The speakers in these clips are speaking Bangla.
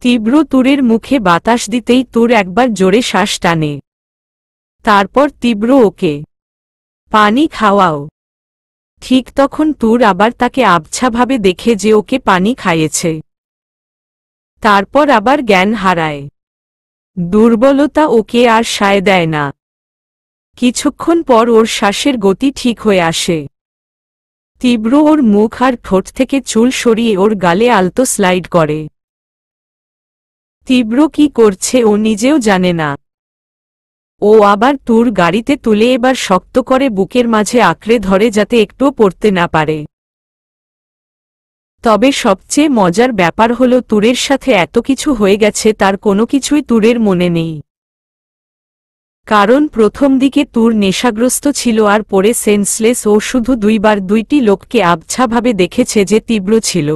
তীব্র তুরের মুখে বাতাস দিতেই তুর একবার জোরে শ্বাস টানে। তারপর তীব্র ওকে পানি খাওয়াও। ঠিক তখন তুর আবার তাকে আবছাভাবে দেখে যে ওকে পানি খাইয়েছে। তারপর আবার জ্ঞান হারায়। দুর্বলতা ওকে আর সায় দেয় না। কিছুক্ষণ পর ওর শ্বাসের গতি ঠিক হয়ে আসে। তীব্র ওর মুখ আর ঠোঁট থেকে চুল সরিয়ে ওর গালে আলতো স্লাইড করে। তীব্র কি করছে ও নিজেও জানে না। ও আবার তুর গাড়িতে তুলে এবার শক্ত করে বুকের মাঝে আঁকড়ে ধরে যাতে একটুও পড়তে না পারে। তবে সবচেয়ে মজার ব্যাপার হল তুরের সাথে এত কিছু হয়ে গেছে তার কোনো কিছুই তুরের মনে নেই। কারণ প্রথম দিকে তুর নেশাগ্রস্ত ছিল আর পরে সেন্সলেস। ও শুধু দুইবার দুইটি লোককে আবছাভাবে দেখেছে যে তীব্র ছিল।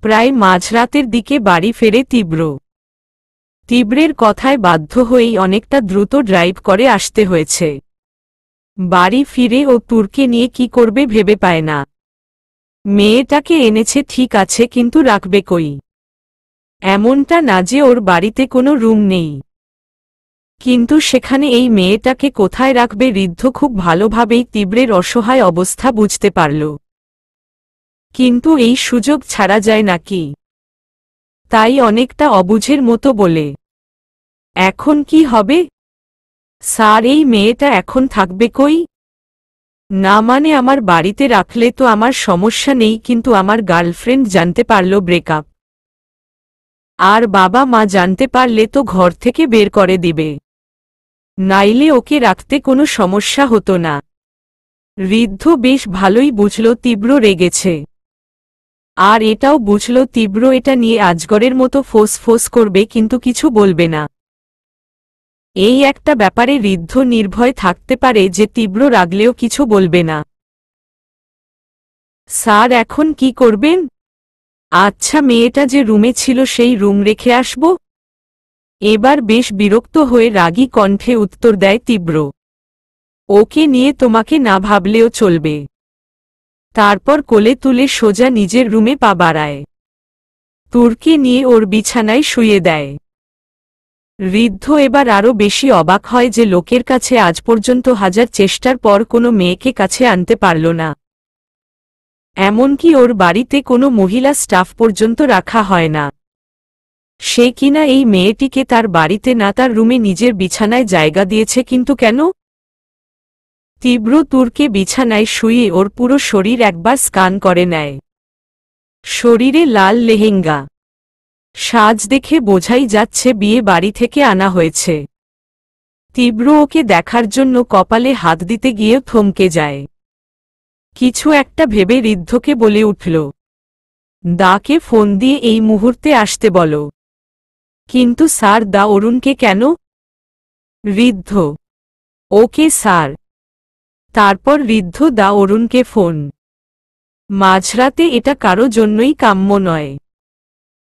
প্রায় মাঝরাতের দিকে বাড়ি ফেরে তীব্র। তীব্রের কথায় বাধ্য হয়েই অনেকটা দ্রুত ড্রাইভ করে আসতে হয়েছে। বাড়ি ফিরে ও তুরকে নিয়ে কি করবে ভেবে পায় না। মেয়েটাকে এনেছে ঠিক আছে, কিন্তু রাখবে কই? এমনটা না যে ওর বাড়িতে কোনো রুম নেই, কিন্তু সেখানে এই মেয়েটাকে কোথায় রাখবে? ঋদ্ধ খুব ভালোভাবেই তীব্রের অসহায় অবস্থা বুঝতে পারল। কিন্তু এই সুযোগ ছাড়া যায় নাকি? তাই অনেকটা অবুঝের মতো বলে, এখন কি হবে স্যার? এই মেয়েটা এখন থাকবে কই? না মানে আমার বাড়িতে রাখলে তো আমার সমস্যা নেই, কিন্তু আমার গার্লফ্রেন্ড জানতে পারল ব্রেকআপ, আর বাবা মা জানতে পারলে তো ঘর থেকে বের করে দিবে। নাইলে ওকে রাখতে কোনো সমস্যা হতো না। ঋদ্ধ বেশ ভালোই বুঝল তীব্র রেগেছে, আর এটাও বুঝল তীব্র এটা নিয়ে আজগরের মতো ফোঁস করবে, কিন্তু কিছু বলবে না। এই একটা ব্যাপারে ঋদ্ধ নির্ভয় থাকতে পারে যে তীব্র রাগলেও কিছু বলবে না। স্যার এখন কি করবেন? আচ্ছা, মেয়েটা যে রুমে ছিল সেই রুম রেখে আসব? এবার বেশ বিরক্ত হয়ে রাগী কণ্ঠে উত্তর দেয় তীব্র। ওকে নিয়ে তোমাকে না ভাবলেও চলবে। তারপর কোলে তুলে সোজা নিজের রুমে পা বাড়ায়। তুরকে নিয়ে ওর বিছানায় শুয়ে দেয়। ঋদ্ধ এবার আরও বেশি অবাক হয় যে লোকের কাছে আজ পর্যন্ত হাজার চেষ্টার পর কোনো মেয়েকে কাছে আনতে পারল না। এমনকি ওর বাড়িতে কোনো মহিলা স্টাফ পর্যন্ত রাখা হয় না। সে কিনা এই মেয়েটিকে তার বাড়িতে না তার রুমে নিজের বিছানায় জায়গা দিয়েছে, কিন্তু কেন? তীব্র তুরকে বিছানায় শুয়ে ওর পুরো শরীর একবার স্ক্যান করে নেয়। শরীরে লাল লেহেঙ্গা, সাজ দেখে বোঝাই যাচ্ছে বিয়ে বাড়ি থেকে আনা হয়েছে। তীব্র ওকে দেখার জন্য কপালে হাত দিতে গিয়েও থমকে যায়। কিছু একটা ভেবে ঋদ্ধকে বলে উঠল, দাকে ফোন দিয়ে এই মুহূর্তে আসতে বলো। কিন্তু স্যার, দা অরুণকে কেন? ঋদ্ধ, ওকে স্যার। তারপর ঋদ্ধ দা অরুণকে ফোন। মাঝরাতে এটা কারো জন্যই কাম্য নয়,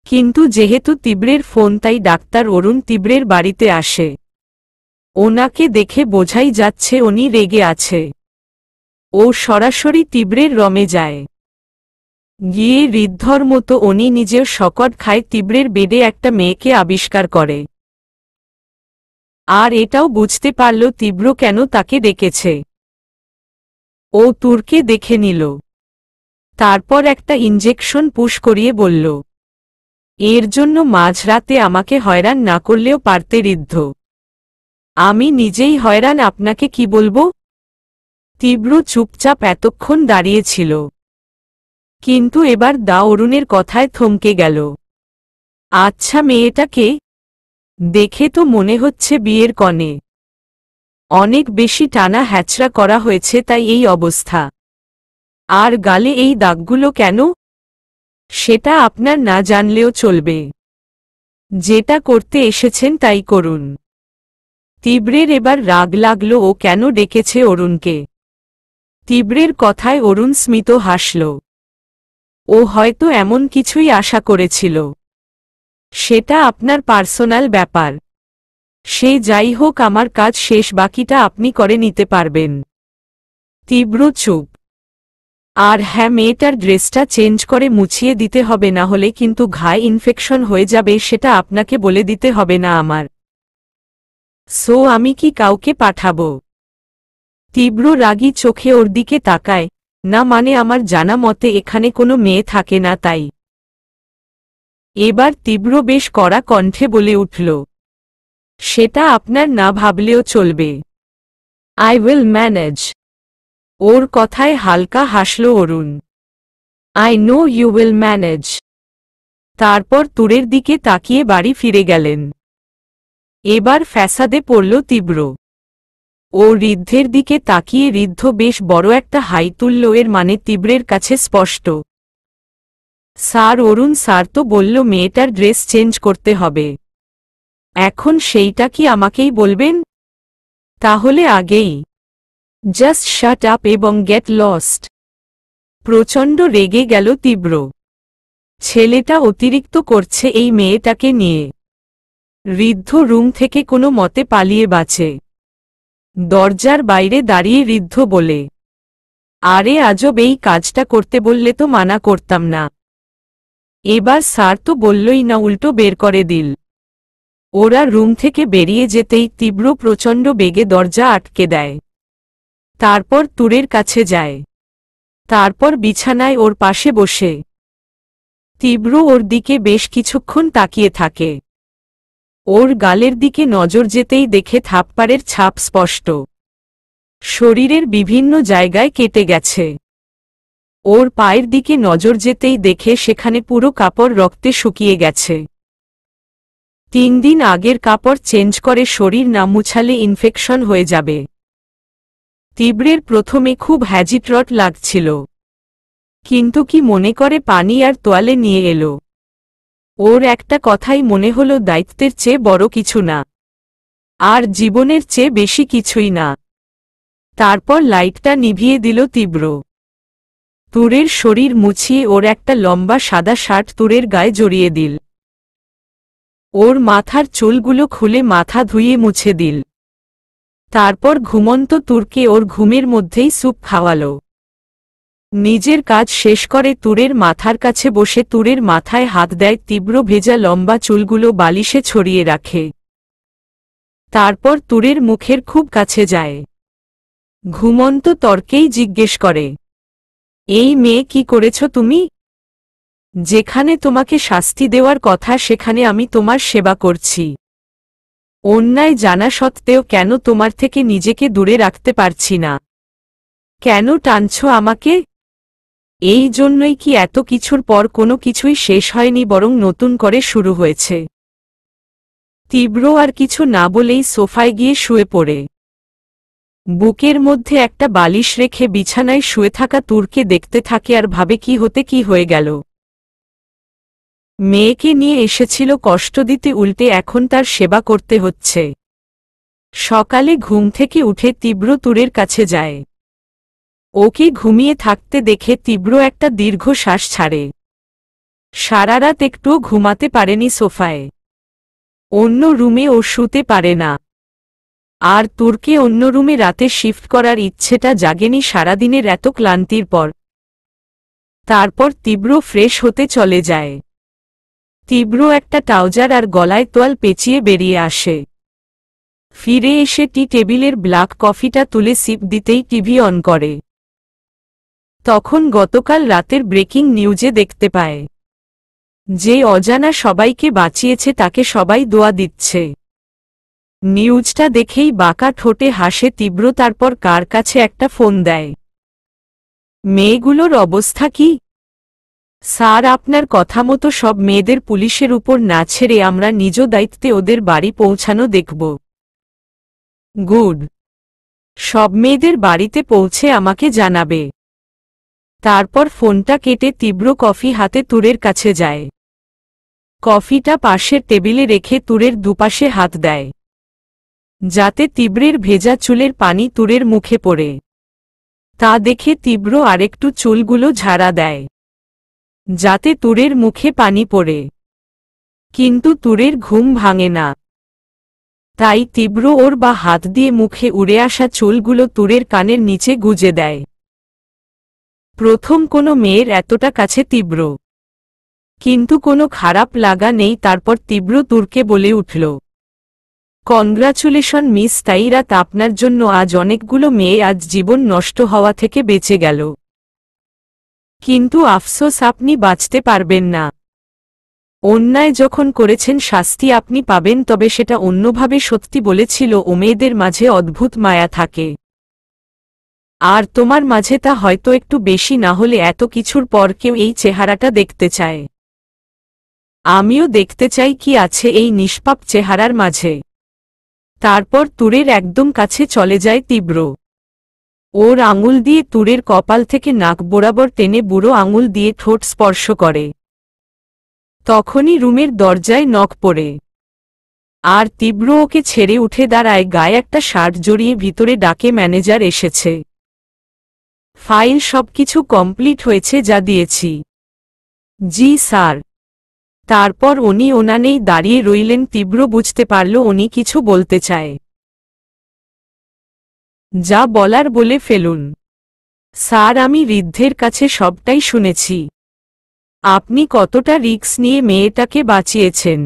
কিন্তু যেহেতু তীব্রের ফোন তাই ডাক্তার অরুণ তীব্রের বাড়িতে আসে। ওনাকে দেখে বোঝাই যাচ্ছে উনি রেগে আছে। ও সরাসরি তীব্রের রমে যায়। গিয়ে ঋদ্ধর মতো উনি নিজেও শকট খায় তীব্রের বেডে একটা মেয়েকে আবিষ্কার করে। আর এটাও বুঝতে পারল তীব্র কেন তাকে ডেকেছে। ও তুরকে দেখে নিল, তারপর একটা ইনজেকশন পুশ করিয়ে বলল, এর জন্য মাঝরাতে আমাকে হয়রান না করলেও পারতে ঋদ্ধ। আমি নিজেই হয়রান, আপনাকে কি বলবো? তীব্র চুপচাপ এতক্ষণ দাঁড়িয়েছিল, কিন্তু এবার দা অরুণের কথায় থমকে গেল। আচ্ছা, মেয়েটাকে দেখে তো মনে হচ্ছে বিয়ের কনে। অনেক বেশি টানা হ্যাচড়া করা হয়েছে তাই এই অবস্থা। আর গালে এই দাগগুলো কেন? সেটা আপনার না জানলেও চলবে। যেটা করতে এসেছেন তাই করুন। তীব্রের এবার রাগ লাগল ও কেন ডেকেছে অরুণকে। তীব্রের কথায় অরুণ স্মিত হাসল। ও হয়তো এমন কিছুই আশা করেছিল। সেটা আপনার পার্সোনাল ব্যাপার। সে যাই হোক, আমার কাজ শেষ, বাকিটা আপনি করে নিতে পারবেন। তীব্র চুপ। আর হ্যাঁ, মেয়েটার ড্রেসটা চেঞ্জ করে মুছিয়ে দিতে হবে, না হলে কিন্তু ঘায়ে ইনফেকশন হয়ে যাবে, সেটা আপনাকে বলে দিতে হবে না আমার। সো আমি কি কাউকে পাঠাবো? তীব্র রাগী চোখে ওর দিকে তাকায়। না মানে আমার জানা মতে এখানে কোনো মেয়ে থাকে না, তাই। এবার তীব্র বেশ কড়া কণ্ঠে বলে উঠল, সেটা আপনার না ভাবলেও চলবে। I will manage. ওর কথায় হালকা হাসল Arun. I know you will manage. তারপর তুরের দিকে তাকিয়ে বাড়ি ফিরে গেলেন। এবার ফ্যাসাদে পড়ল তীব্র। ও ঋদ্ধের দিকে তাকিয়ে ঋদ্ধ বেশ বড় একটা হাই তুলল, এর মানে তীব্রের কাছে স্পষ্ট। স্যার, অরুণ স্যার তো বলল মেয়েটার ড্রেস চেঞ্জ করতে হবে। এখন সেইটা কি আমাকেই বলবেন? তাহলে আগেই জাস্ট শাট আপ এবং গেট লস্ট। প্রচণ্ড রেগে গেল তীব্র। ছেলেটা অতিরিক্ত করছে এই মেয়েটাকে নিয়ে। ঋদ্ধ রুম থেকে কোনো মতে পালিয়ে বাঁচে। দরজার বাইরে দাঁড়িয়ে ঋদ্ধ বলে, আরে আজব, এই কাজটা করতে বললে তো মানা করতাম না। এবার স্যার তো বললই না, উল্টো বের করে দিল। ওরা রুম থেকে বেরিয়ে যেতেই তীব্র প্রচণ্ড বেগে দরজা আটকে দেয়। তারপর তুরের কাছে যায়। তারপর বিছানায় ওর পাশে বসে তীব্র ওর দিকে বেশ কিছুক্ষণ তাকিয়ে থাকে। ওর গালের দিকে নজর যেতেই দেখে থাপ্পড়ের ছাপ স্পষ্ট। শরীরের বিভিন্ন জায়গায় কেটে গেছে। ওর পায়ের দিকে নজর যেতেই দেখে সেখানে পুরো কাপড় রক্তে শুকিয়ে গেছে। 3 দিন আগের কাপড় চেঞ্জ করে শরীর না মুছালে ইনফেকশন হয়ে যাবে। তীব্রের প্রথমে খুব হ্যাজিট্রট লাগছিল, কিন্তু কি মনে করে পানি আর তোয়ালে নিয়ে এলো। ওর একটা কথাই মনে হলো, দায়িত্বের চেয়ে বড় কিছু না, আর জীবনের চেয়ে বেশি কিছুই না। তারপর লাইটটা নিভিয়ে দিল তীব্র। তুরের শরীর মুছিয়ে ওর একটা লম্বা সাদা শার্ট তুরের গায়ে জড়িয়ে দিল। ওর মাথার চুলগুলো খুলে মাথা ধুইয়ে মুছে দিল। তারপর ঘুমন্ত তুরকে ওর ঘুমের মধ্যেই স্যুপ খাওয়ালো। নিজের কাজ শেষ করে তুরের মাথার কাছে বসে তুরের মাথায় হাত দেয়। তীব্র ভেজা লম্বা চুলগুলো বালিশে ছড়িয়ে রাখে। তারপর তুরের মুখের খুব কাছে যায়। ঘুমন্ত তর্কেই জিজ্ঞেস করে, এই মেয়ে, কি করেছ তুমি? যেখানে তোমাকে শাস্তি দেওয়ার কথা সেখানে আমি তোমার সেবা করছি। অন্যায় জানা সত্ত্বেও কেন তোমার থেকে নিজেকে দূরে রাখতে পারছি না? কেন টানছ আমাকে? এই জন্যই কি এত কিছুর পর কোনো কিছুই শেষ হয়নি, বরং নতুন করে শুরু হয়েছে? তীব্র আর কিছু না বলেই সোফায় গিয়ে শুয়ে পড়ে। বুকের মধ্যে একটা বালিশ রেখে বিছানায় শুয়ে থাকা তুরকে দেখতে থাকে আর ভাবে, কি হতে কি হয়ে গেল। মেয়েকে নিয়ে এসেছিল কষ্ট দিতে, উল্টে এখন তার সেবা করতে হচ্ছে। সকালে ঘুম থেকে উঠে তীব্র তুরের কাছে যায়। ওকে ঘুমিয়ে থাকতে দেখে তীব্র একটা দীর্ঘ শ্বাস ছাড়ে। সারা রাত একটুও ঘুমাতে পারেনি সোফায়। অন্য রুমে ও শুতে পারে না। আর তুরকে অন্য রুমে রাতে শিফট করার ইচ্ছেটা জাগেনি সারাদিনের এত ক্লান্তির পর। তারপর তীব্র ফ্রেশ হতে চলে যায়। তীব্র একটা ট্রাউজার আর গলায় তোয়াল পেঁচিয়ে বেরিয়ে আসে। ফিরে এসে টি টেবিলের ব্ল্যাক কফিটা তুলে সিপ দিতেই টিভি অন করে। তখন গতকাল রাতের ব্রেকিং নিউজে দেখতে পায়, যে অজানা সবাইকে বাঁচিয়েছে তাকে সবাই দোয়া দিচ্ছে। নিউজটা দেখেই বাঁকা ঠোঁটে হাসে তীব্র। তারপর কার কাছে একটা ফোন দেয়। মেয়েগুলোর অবস্থা কি? স্যার, আপনার কথা মতো সব মেয়েদের পুলিশের উপর না ছেড়ে আমরা নিজ দায়িত্বে ওদের বাড়ি পৌঁছানো দেখব। গুড। সব মেয়েদের বাড়িতে পৌঁছে আমাকে জানাবে। তারপর ফোনটা কেটে তীব্র কফি হাতে তুরের কাছে যায়। কফিটা পাশের টেবিলে রেখে তুরের দুপাশে হাত দেয়, যাতে তীব্রের ভেজা চুলের পানি তুরের মুখে পড়ে। তা দেখে তীব্র আরেকটু চুলগুলো ঝাড়া দেয়, যাতে তুরের মুখে পানি পড়ে। কিন্তু তুরের ঘুম ভাঙে না। তাই তীব্র ওর বা হাত দিয়ে মুখে উড়ে আসা চুলগুলো তুরের কানের নিচে গুজে দেয়। প্রথম কোনো মেয়ের এতটা কাছে তীব্র, কিন্তু কোনো খারাপ লাগা নেই। তারপর তীব্র তুরকে বলে উঠল, কনগ্রাচুলেশন মিস তাইরাত, আপনার জন্য আজ অনেকগুলো মেয়ে আজ জীবন নষ্ট হওয়া থেকে বেঁচে গেল। কিন্তু আফসোস, আপনি বাঁচতে পারবেন না। অন্যায় যখন করেছেন শাস্তি আপনি পাবেন, তবে সেটা অন্যভাবে। সত্যি বলেছিল, ও মেয়েদের মাঝে অদ্ভুত মায়া থাকে, আর তোমার মাঝে তা হয়তো একটু বেশি। না হলে এত কিছুর পর কেউ এই চেহারাটা দেখতে চায়? আমিও দেখতে চাই কি আছে এই নিষ্পাপ চেহারার মাঝে। তারপর তুরের একদম কাছে চলে যায় তীব্র। ওর আঙুল দিয়ে তুরের কপাল থেকে নাক বরাবর টেনে বুড়ো আঙুল দিয়ে ঠোঁট স্পর্শ করে। তখনই রুমের দরজায় নক পড়ে, আর তীব্র ওকে ছেড়ে উঠে দাঁড়ায়। গায়ে একটা শার্ট জড়িয়ে ভিতরে ডাকে, ম্যানেজার এসেছে। ফাইল সবকিছু কমপ্লিট হয়েছে যা দিয়েছি? জি স্যার। তারপর উনি ওনানেই দাঁড়িয়ে রইলেন। তীব্র বুঝতে পারল উনি কিছু বলতে চায়। যা বলার বলে ফেলুন। স্যার, আমি ঋদ্ধের কাছে সবটাই শুনেছি। আপনি কতটা রিস্ক নিয়ে মেয়েটাকে বাঁচিয়েছেন।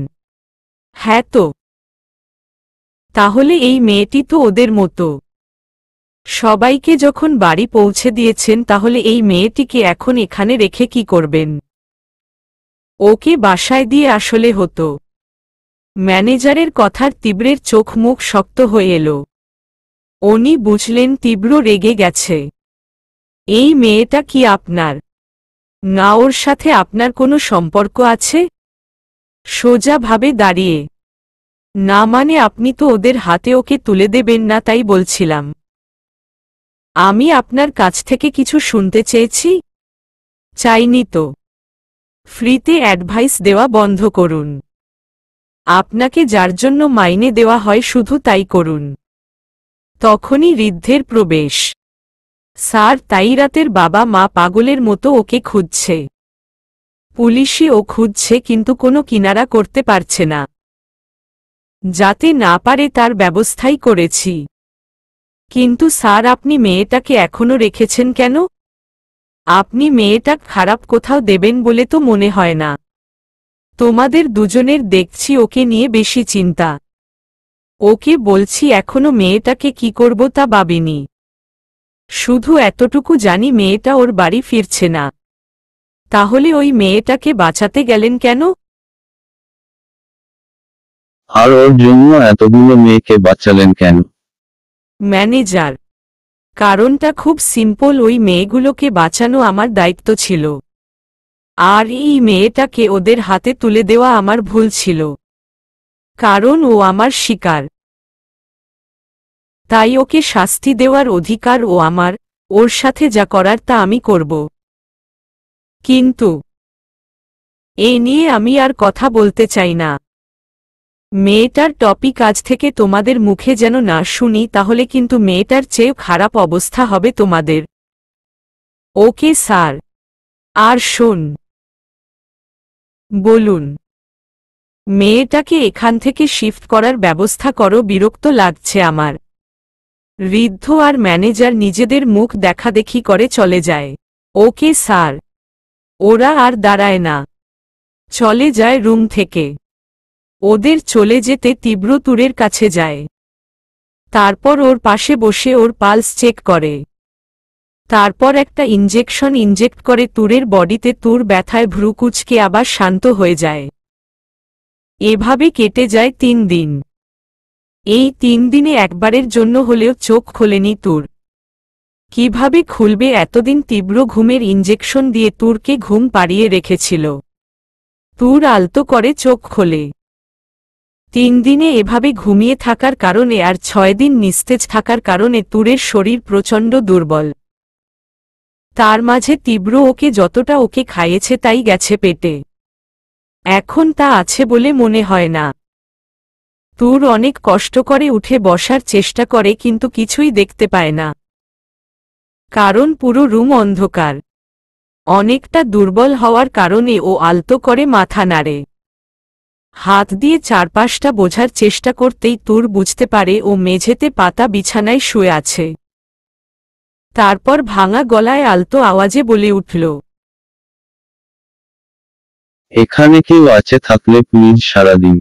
হ্যাঁ তো? তাহলে এই মেয়েটি তো ওদের মতো। সবাইকে যখন বাড়ি পৌঁছে দিয়েছেন, তাহলে এই মেয়েটিকে এখন এখানে রেখে কি করবেন? ওকে বাসায় দিয়ে আসলে হতো। ম্যানেজারের কথার তীব্রের চোখ মুখ শক্ত হয়ে এলো। উনি বুঝলেন তীব্র রেগে গেছে। এই মেয়েটা কি আপনার? না, ওর সাথে আপনার কোনো সম্পর্ক আছে? সোজাভাবে দাঁড়িয়ে, না মানে আপনি তো ওদের হাতে ওকে তুলে দেবেন না, তাই বলছিলাম। আমি আপনার কাছ থেকে কিছু শুনতে চেয়েছি? চাইনি তো। ফ্রিতে অ্যাডভাইস দেওয়া বন্ধ করুন। আপনাকে যার জন্য মাইনে দেওয়া হয় শুধু তাই করুন। তখনই ঋদ্ধের প্রবেশ। স্যার, তাইরাতের বাবা মা পাগলের মতো ওকে খুঁজছে। পুলিশই ও খুঁজছে, কিন্তু কোনো কিনারা করতে পারছে না। যাতে না পারে তার ব্যবস্থাই করেছি। কিন্তু স্যার, আপনি মেয়েটাকে এখনো রেখেছেন কেন? আপনি মেয়েটা খারাপ কোথাও দেবেন বলে তো মনে হয় না। তোমাদের দুজনের দেখছি ওকে নিয়ে বেশি চিন্তা। ওকে বলছি এখনো মেয়েটাকে কি করব তা ভাবিনি। শুধু এতটুকু জানি মেয়েটা ওর বাড়ি ফিরছে না। তাহলে ওই মেয়েটাকে বাঁচাতে গেলেন কেন? আর ওর জন্য এতগুলো মেয়েকে বাঁচালেন কেন? ম্যানেজার, কারণটা খুব সিম্পল। ওই মেয়েগুলোকে বাঁচানো আমার দায়িত্ব ছিল, আর এই মেয়েটাকে ওদের হাতে তুলে দেওয়া আমার ভুল ছিল। কারণ ও আমার শিকার, তাই ওকে শাস্তি দেওয়ার অধিকার ও আমার। ওর সাথে যা করার তা আমি করব। কিন্তু এ নিয়ে আমি আর কথা বলতে চাই না। মেয়েটার টপিক আজ থেকে তোমাদের মুখে যেন না শুনি, তাহলে কিন্তু মেয়েটার চেয়ে খারাপ অবস্থা হবে তোমাদের। Okay sir. আর শোন, বলুন, মেয়েটাকে এখান থেকে শিফট করার ব্যবস্থা করো। বিরক্ত লাগছে আমার। ঋদ্ধ আর ম্যানেজার নিজেদের মুখ দেখাদেখি করে চলে যায়। Okay sir. ওরা আর দাঁড়ায় না, চলে যায় রুম থেকে। ওদের চলে যেতে তীব্র তুরের কাছে যায়। তারপর ওর পাশে বসে ওর পালস চেক করে। তারপর একটা ইনজেকশন ইনজেক্ট করে তুরের বডিতে। তুর ব্যথায় ভ্রুকুচকে আবার শান্ত হয়ে যায়। এভাবে কেটে যায় 3 দিন। এই 3 দিনে একবারের জন্য হলেও চোখ খোলেনি তুর। কিভাবে খুলবে? এতদিন তীব্র ঘুমের ইনজেকশন দিয়ে তুরকে ঘুম পাড়িয়ে রেখেছিল। তুর আলতো করে চোখ খোলে। 3 দিনে এভাবে ঘুমিয়ে থাকার কারণে আর 6 দিন নিস্তেজ থাকার কারণে তুরের শরীর প্রচণ্ড দুর্বল। তার মাঝে তীব্র ওকে যতটা ওকে খাইয়েছে তাই গেছে পেটে। এখন তা আছে বলে মনে হয় না। তুর অনেক কষ্ট করে উঠে বসার চেষ্টা করে, কিন্তু কিছুই দেখতে পায় না। কারণ পুরো রুম অন্ধকার। অনেকটা দুর্বল হওয়ার কারণে ও আলতো করে মাথা নাড়ে। হাত দিয়ে চারপাশটা বোঝার চেষ্টা করতেই তুর বুঝতে পারে ও মেঝেতে পাতা বিছানায় শুয়ে আছে। তারপর ভাঙা গলায় আলতো আওয়াজে বলে উঠল, এখানে কেউ আছে থাকলে প্লিজ সাড়া দিন।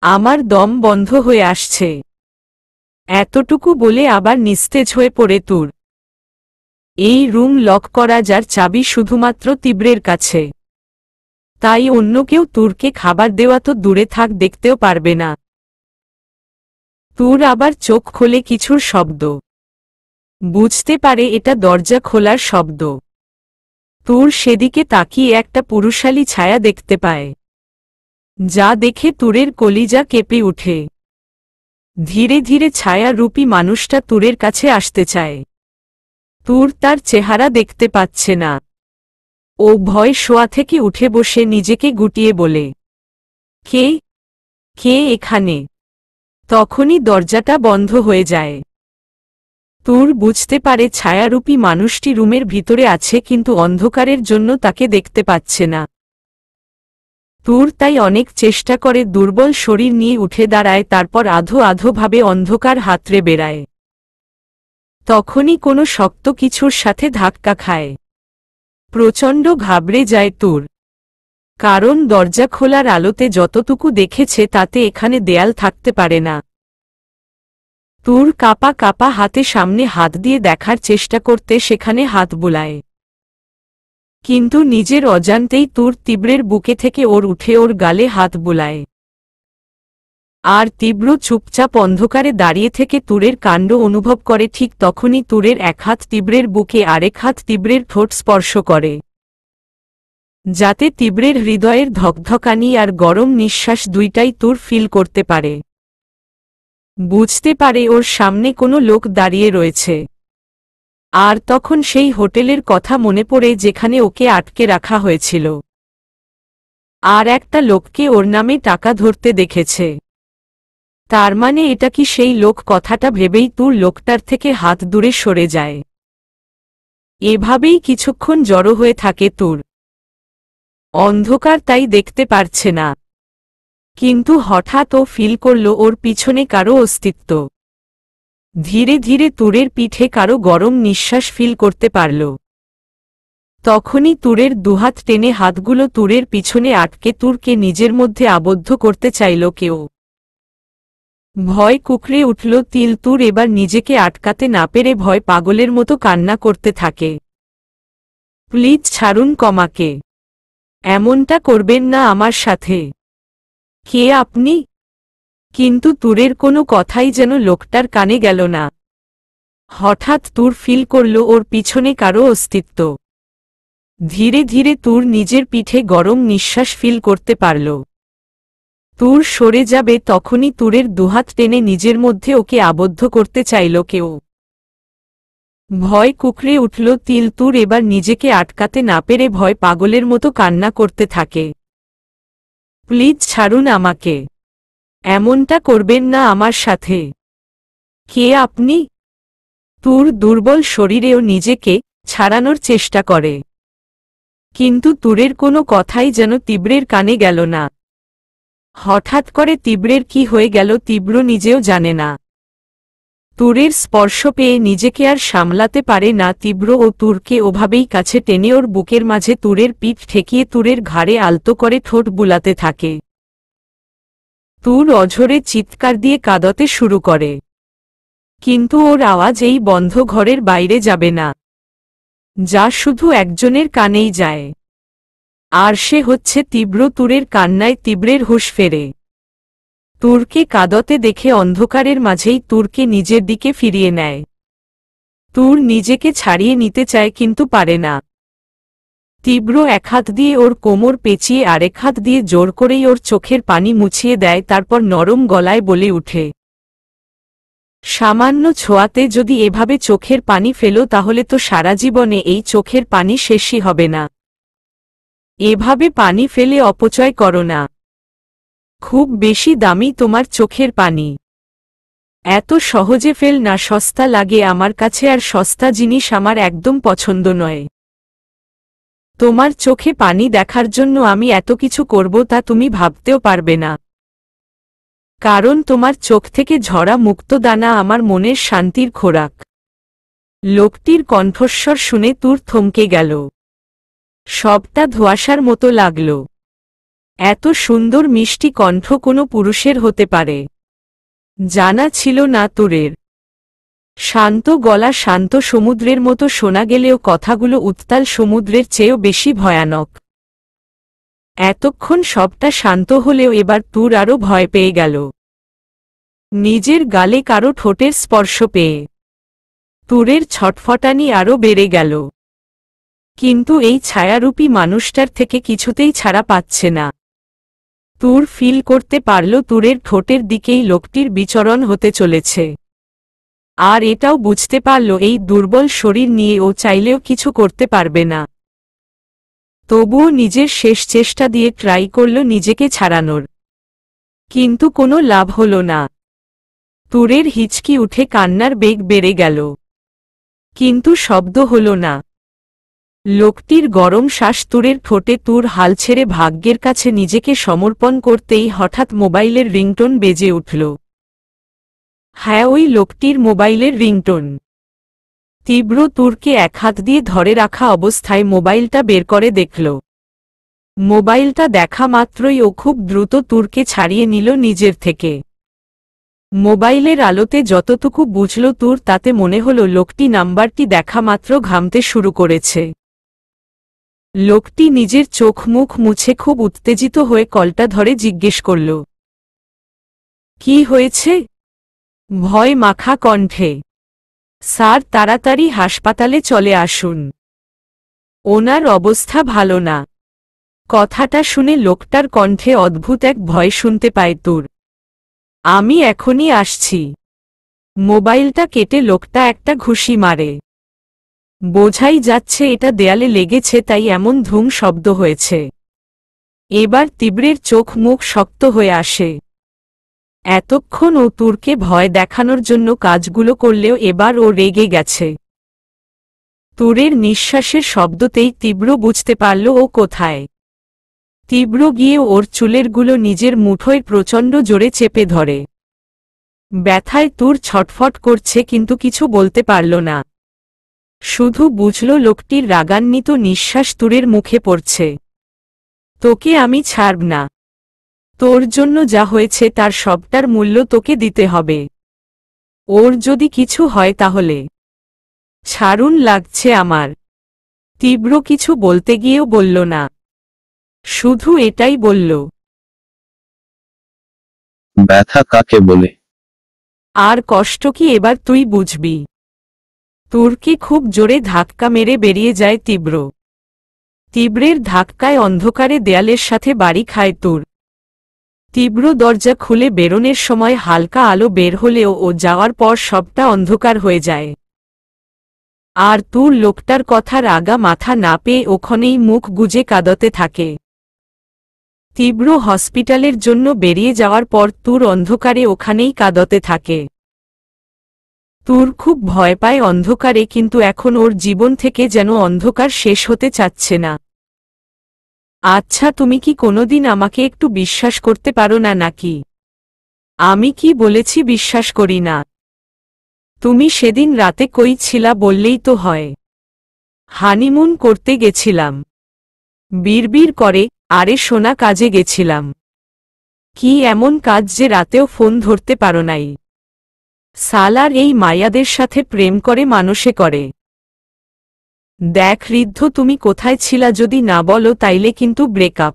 আমার দম বন্ধ হয়ে আসছে। এতটুকু বলে আবার নিস্তেজ হয়ে পড়ে তুর। এই রুম লক করা, যার চাবি শুধুমাত্র তীব্রের কাছে। তাই অন্য কেউ তুরকে খাবার দেওয়া তো দূরে থাক, দেখতেও পারবে না। তুর আবার চোখ খোলে কিছুর শব্দ। বুঝতে পারে এটা দরজা খোলার শব্দ। তুর সেদিকে তাকিয়ে একটা পুরুষালী ছায়া দেখতে পায়, যা দেখে তুরের কলিজা কেঁপে উঠে। ধীরে ধীরে ছায়ারূপী মানুষটা তুরের কাছে আসতে চায়। তুর তার চেহারা দেখতে পাচ্ছে না। ও ভয় শোয়া থেকে উঠে বসে নিজেকে গুটিয়ে বলে, কে কে এখানে? তখনই দরজাটা বন্ধ হয়ে যায়। তুর বুঝতে পারে ছায়ারূপী মানুষটি রুমের ভিতরে আছে, কিন্তু অন্ধকারের জন্য তাকে দেখতে পাচ্ছে না। তুর তাই অনেক চেষ্টা করে দুর্বল শরীর নিয়ে উঠে দাঁড়ায়, তারপর আধো আধোভাবে অন্ধকার হাতড়ে বেড়ায়। তখনই কোনো শক্ত কিছুর সাথে ধাক্কা খায়। প্রচণ্ড ঘাবড়ে যায় তুর, কারণ দরজা খোলার আলোতে যতটুকু দেখেছে তাতে এখানে দেয়াল থাকতে পারে না। তুর কাপা কাপা হাতে সামনে হাত দিয়ে দেখার চেষ্টা করতে সেখানে হাত বুলায়, কিন্তু নিজের অজান্তেই তুর তীব্রের বুকে থেকে ওর উঠে ওর গালে হাত বুলায়। আর তীব্র চুপচাপ অন্ধকারে দাঁড়িয়ে থেকে তুরের কাণ্ড অনুভব করে। ঠিক তখনই তুরের এক হাত তীব্রের বুকে, আরেক হাত তীব্রের ঠোঁট স্পর্শ করে, যাতে তীব্রের হৃদয়ের ধকধকানি আর গরম নিঃশ্বাস দুইটাই তুর ফিল করতে পারে। বুঝতে পারে ওর সামনে কোনো লোক দাঁড়িয়ে রয়েছে। আর তখন সেই হোটেলের কথা মনে পড়ে যেখানে ওকে আটকে রাখা হয়েছিল, আর একটা লোককে ওর নামে টাকা ধরতে দেখেছে। তার মানে এটা কি সেই লোক? কথাটা ভেবেই তুর লোকটার থেকে হাত দূরে সরে যায়। এভাবেই কিছুক্ষণ জড়ো হয়ে থাকে তুর। অন্ধকার তাই দেখতে পারছে না, কিন্তু হঠাৎ ও ফিল করল ওর পিছনে কারো অস্তিত্ব। ধীরে ধীরে তুরের পিঠে কারো গরম নিঃশ্বাস ফিল করতে পারল। তখনই তুরের দুহাত টেনে হাতগুলো তুরের পিছনে আটকে তুরকে নিজের মধ্যে আবদ্ধ করতে চাইল কেউ। ভয় কুকড়ে উঠল তিল। তুর এবার নিজেকে আটকাতে না পেরে ভয় পাগলের মতো কান্না করতে থাকে, প্লিজ ছাড়ুন কমাকে, এমনটা করবেন না আমার সাথে। কে আপনি? কিন্তু তুরের কোনো কথাই যেন লোকটার কানে গেল না। হঠাৎ তুর ফিল করল ওর পিছনে কারো অস্তিত্ব। ধীরে ধীরে তুর নিজের পিঠে গরম নিঃশ্বাস ফিল করতে পারল। তুর সরে যাবে তখনই তুরের দুহাত টেনে নিজের মধ্যে ওকে আবদ্ধ করতে চাইল কেউ। ভয় কুকড়ে উঠল তিল। তুর এবার নিজেকে আটকাতে না পেরে ভয় পাগলের মতো কান্না করতে থাকে, প্লিজ ছাড়ুন আমাকে, এমনটা করবেন না আমার সাথে। কে আপনি? তুর দুর্বল শরীরেও নিজেকে ছাড়ানোর চেষ্টা করে, কিন্তু তুরের কোনো কথাই যেন তীব্রের কানে গেল না। হঠাৎ করে তীব্রের কি হয়ে গেল তীব্র নিজেও জানে না। তুরের স্পর্শ পেয়ে নিজেকে আর সামলাতে পারে না তীব্র ও তুরকে ওভাবেই কাছে টেনে ওর বুকের মাঝে তুরের পিঠ ঠেকিয়ে তুরের ঘাড়ে আলতো করে ঠোঁট বুলাতে থাকে। তুর অঝরে চিৎকার দিয়ে কাঁদতে শুরু করে, কিন্তু ওর আওয়াজ এই বন্ধ ঘরের বাইরে যাবে না, যা শুধু একজনের কানেই যায়। আর সে হচ্ছে তীব্র। তুরের কান্নায় তীব্রের হুঁশ ফেরে। তুরকে কাঁদতে দেখে অন্ধকারের মাঝেই তুরকে নিজের দিকে ফিরিয়ে নেয়। তুর নিজেকে ছাড়িয়ে নিতে চায় কিন্তু পারে না। তীব্র এক হাত দিয়ে ওর কোমর পেঁচিয়ে আরেক হাত দিয়ে জোর করেই ওর চোখের পানি মুছিয়ে দেয়, তারপর নরম গলায় বলে উঠে, সামান্য ছোঁয়াতে যদি এভাবে চোখের পানি ফেলো তাহলে তো সারা জীবনে এই চোখের পানি শেষই হবে না। এভাবে পানি ফেলে অপচয় করো না, খুব বেশি দামি তোমার চোখের পানি। এত সহজে ফেল না, সস্তা লাগে আমার কাছে, আর সস্তা জিনিস আমার একদম পছন্দ নয়। তোমার চোখে পানি দেখার জন্য আমি এত কিছু করব তা তুমি ভাবতেও পারবে না, কারণ তোমার চোখ থেকে ঝরা মুক্তদানা আমার মনের শান্তির খোরাক। লোকটির কণ্ঠস্বর শুনে তুর থমকে গেল। সবটা ধোঁয়াশার মতো লাগল। এত সুন্দর মিষ্টি কণ্ঠ কোনো পুরুষের হতে পারে জানা ছিল না তুরের। শান্ত গলা শান্ত সমুদ্রের মতো শোনা গেলেও কথাগুলো উত্তাল সমুদ্রের চেয়েও বেশি ভয়ানক। এতক্ষণ সবটা শান্ত হলেও এবার তুর আরও ভয় পেয়ে গেল, নিজের গালে কারো ঠোঁটের স্পর্শ পেয়ে। তুরের ছটফটানি আরও বেড়ে গেল, কিন্তু এই ছায়ারূপী মানুষটার থেকে কিছুতেই ছাড়া পাচ্ছে না। তুর ফিল করতে পারল তুরের ঠোঁটের দিকেই লোকটির বিচরণ হতে চলেছে। আর এটাও বুঝতে পারল এই দুর্বল শরীর নিয়ে ও চাইলেও কিছু করতে পারবে না। তবুও নিজের শেষ চেষ্টা দিয়ে ট্রাই করল নিজেকে ছাড়ানোর, কিন্তু কোনো লাভ হল না। তুরের হিচকি উঠে কান্নার বেগ বেড়ে গেল, কিন্তু শব্দ হল না। লোকটির গরম শ্বাস তুরের ঠোঁটে। তুর হাল ছেড়ে ভাগ্যের কাছে নিজেকে সমর্পণ করতেই হঠাৎ মোবাইলের রিংটোন বেজে উঠল। হ্যাঁ, ওই লোকটির মোবাইলের রিংটোন। তীব্র তুরকে এক হাত দিয়ে ধরে রাখা অবস্থায় মোবাইলটা বের করে দেখল। মোবাইলটা দেখা মাত্রই ও খুব দ্রুত তুরকে ছাড়িয়ে নিল নিজের থেকে। মোবাইলের আলোতে যতটুকু বুঝল তুর, তাতে মনে হল লোকটি নাম্বারটি দেখা মাত্র ঘামতে শুরু করেছে। লোকটি নিজের চোখ মুখ মুছে খুব উত্তেজিত হয়ে কলটা ধরে জিজ্ঞেস করল, কি হয়েছে? ভয় মাখা কণ্ঠে, স্যার তাড়াতাড়ি হাসপাতালে চলে আসুন, ওনার অবস্থা ভালো না। কথাটা শুনে লোকটার কণ্ঠে অদ্ভুত এক ভয় শুনতে পায় তুর। আমি এখনই আসছি। মোবাইলটা কেটে লোকটা একটা ঘুষি মারে। বোঝাই যাচ্ছে এটা দেয়ালে লেগেছে, তাই এমন ধুম শব্দ হয়েছে। এবার তীব্রের চোখ মুখ শক্ত হয়ে আসে। এতক্ষণ ও তুরকে ভয় দেখানোর জন্য কাজগুলো করলেও এবার ও রেগে গেছে। তুরের নিঃশ্বাসের শব্দতেই তীব্র বুঝতে পারল ও কোথায়। তীব্র গিয়ে ওর চুলেরগুলো নিজের মুঠোয় প্রচণ্ড জোরে চেপে ধরে। ব্যথায় তুর ছটফট করছে, কিন্তু কিছু বলতে পারল না। শুধু বুঝল লোকটির রাগান্বিত নিঃশ্বাস তুরের মুখে পড়ছে। তোকে আমি ছাড়ব না। তোর জন্য যা হয়েছে তার সবটার মূল্য তোকে দিতে হবে। ওর যদি কিছু হয় তাহলে ছাড়ুন লাগছে আমার। তীব্র কিছু বলতে গিয়েও বলল না, শুধু এটাই বলল, ব্যথা কাকে বলে? আর কষ্ট কি এবার তুই বুঝবি। তুরকে খুব জোরে ধাক্কা মেরে বেরিয়ে যায় তীব্র। তীব্রের ধাক্কায় অন্ধকারে দেয়ালের সাথে বাড়ি খায় তুর। তীব্র দরজা খুলে বেরোনোর সময় হালকা আলো বের হলেও ও যাওয়ার পর সবটা অন্ধকার হয়ে যায়। আর তুর লোকটার কথার আগা মাথা না পেয়ে ওখানেই মুখ গুজে কাঁদতে থাকে। তীব্র হসপিটালের জন্য বেরিয়ে যাওয়ার পর তুর অন্ধকারে ওখানেই কাঁদতে থাকে। তুর খুব ভয় পায় অন্ধকারে, কিন্তু এখন ওর জীবন থেকে যেন অন্ধকার শেষ হতে চাচ্ছে না। আচ্ছা, তুমি কি কোনোদিন আমাকে একটু বিশ্বাস করতে পারো না নাকি? আমি কি বলেছি বিশ্বাস করি না? তুমি সেদিন রাতে কই ছিলা বললেই তো হয়। হানিমুন করতে গেছিলাম। বিড়বিড় করে, আরে সোনা কাজে গেছিলাম। কি এমন কাজ যে রাতেও ফোন ধরতে পারো নাই? সালার এই মায়াদের সাথে প্রেম করে মানুষে করে। দেখ ঋদ্ধ, তুমি কোথায় ছিলা যদি না বলো তাইলে কিন্তু ব্রেকআপ।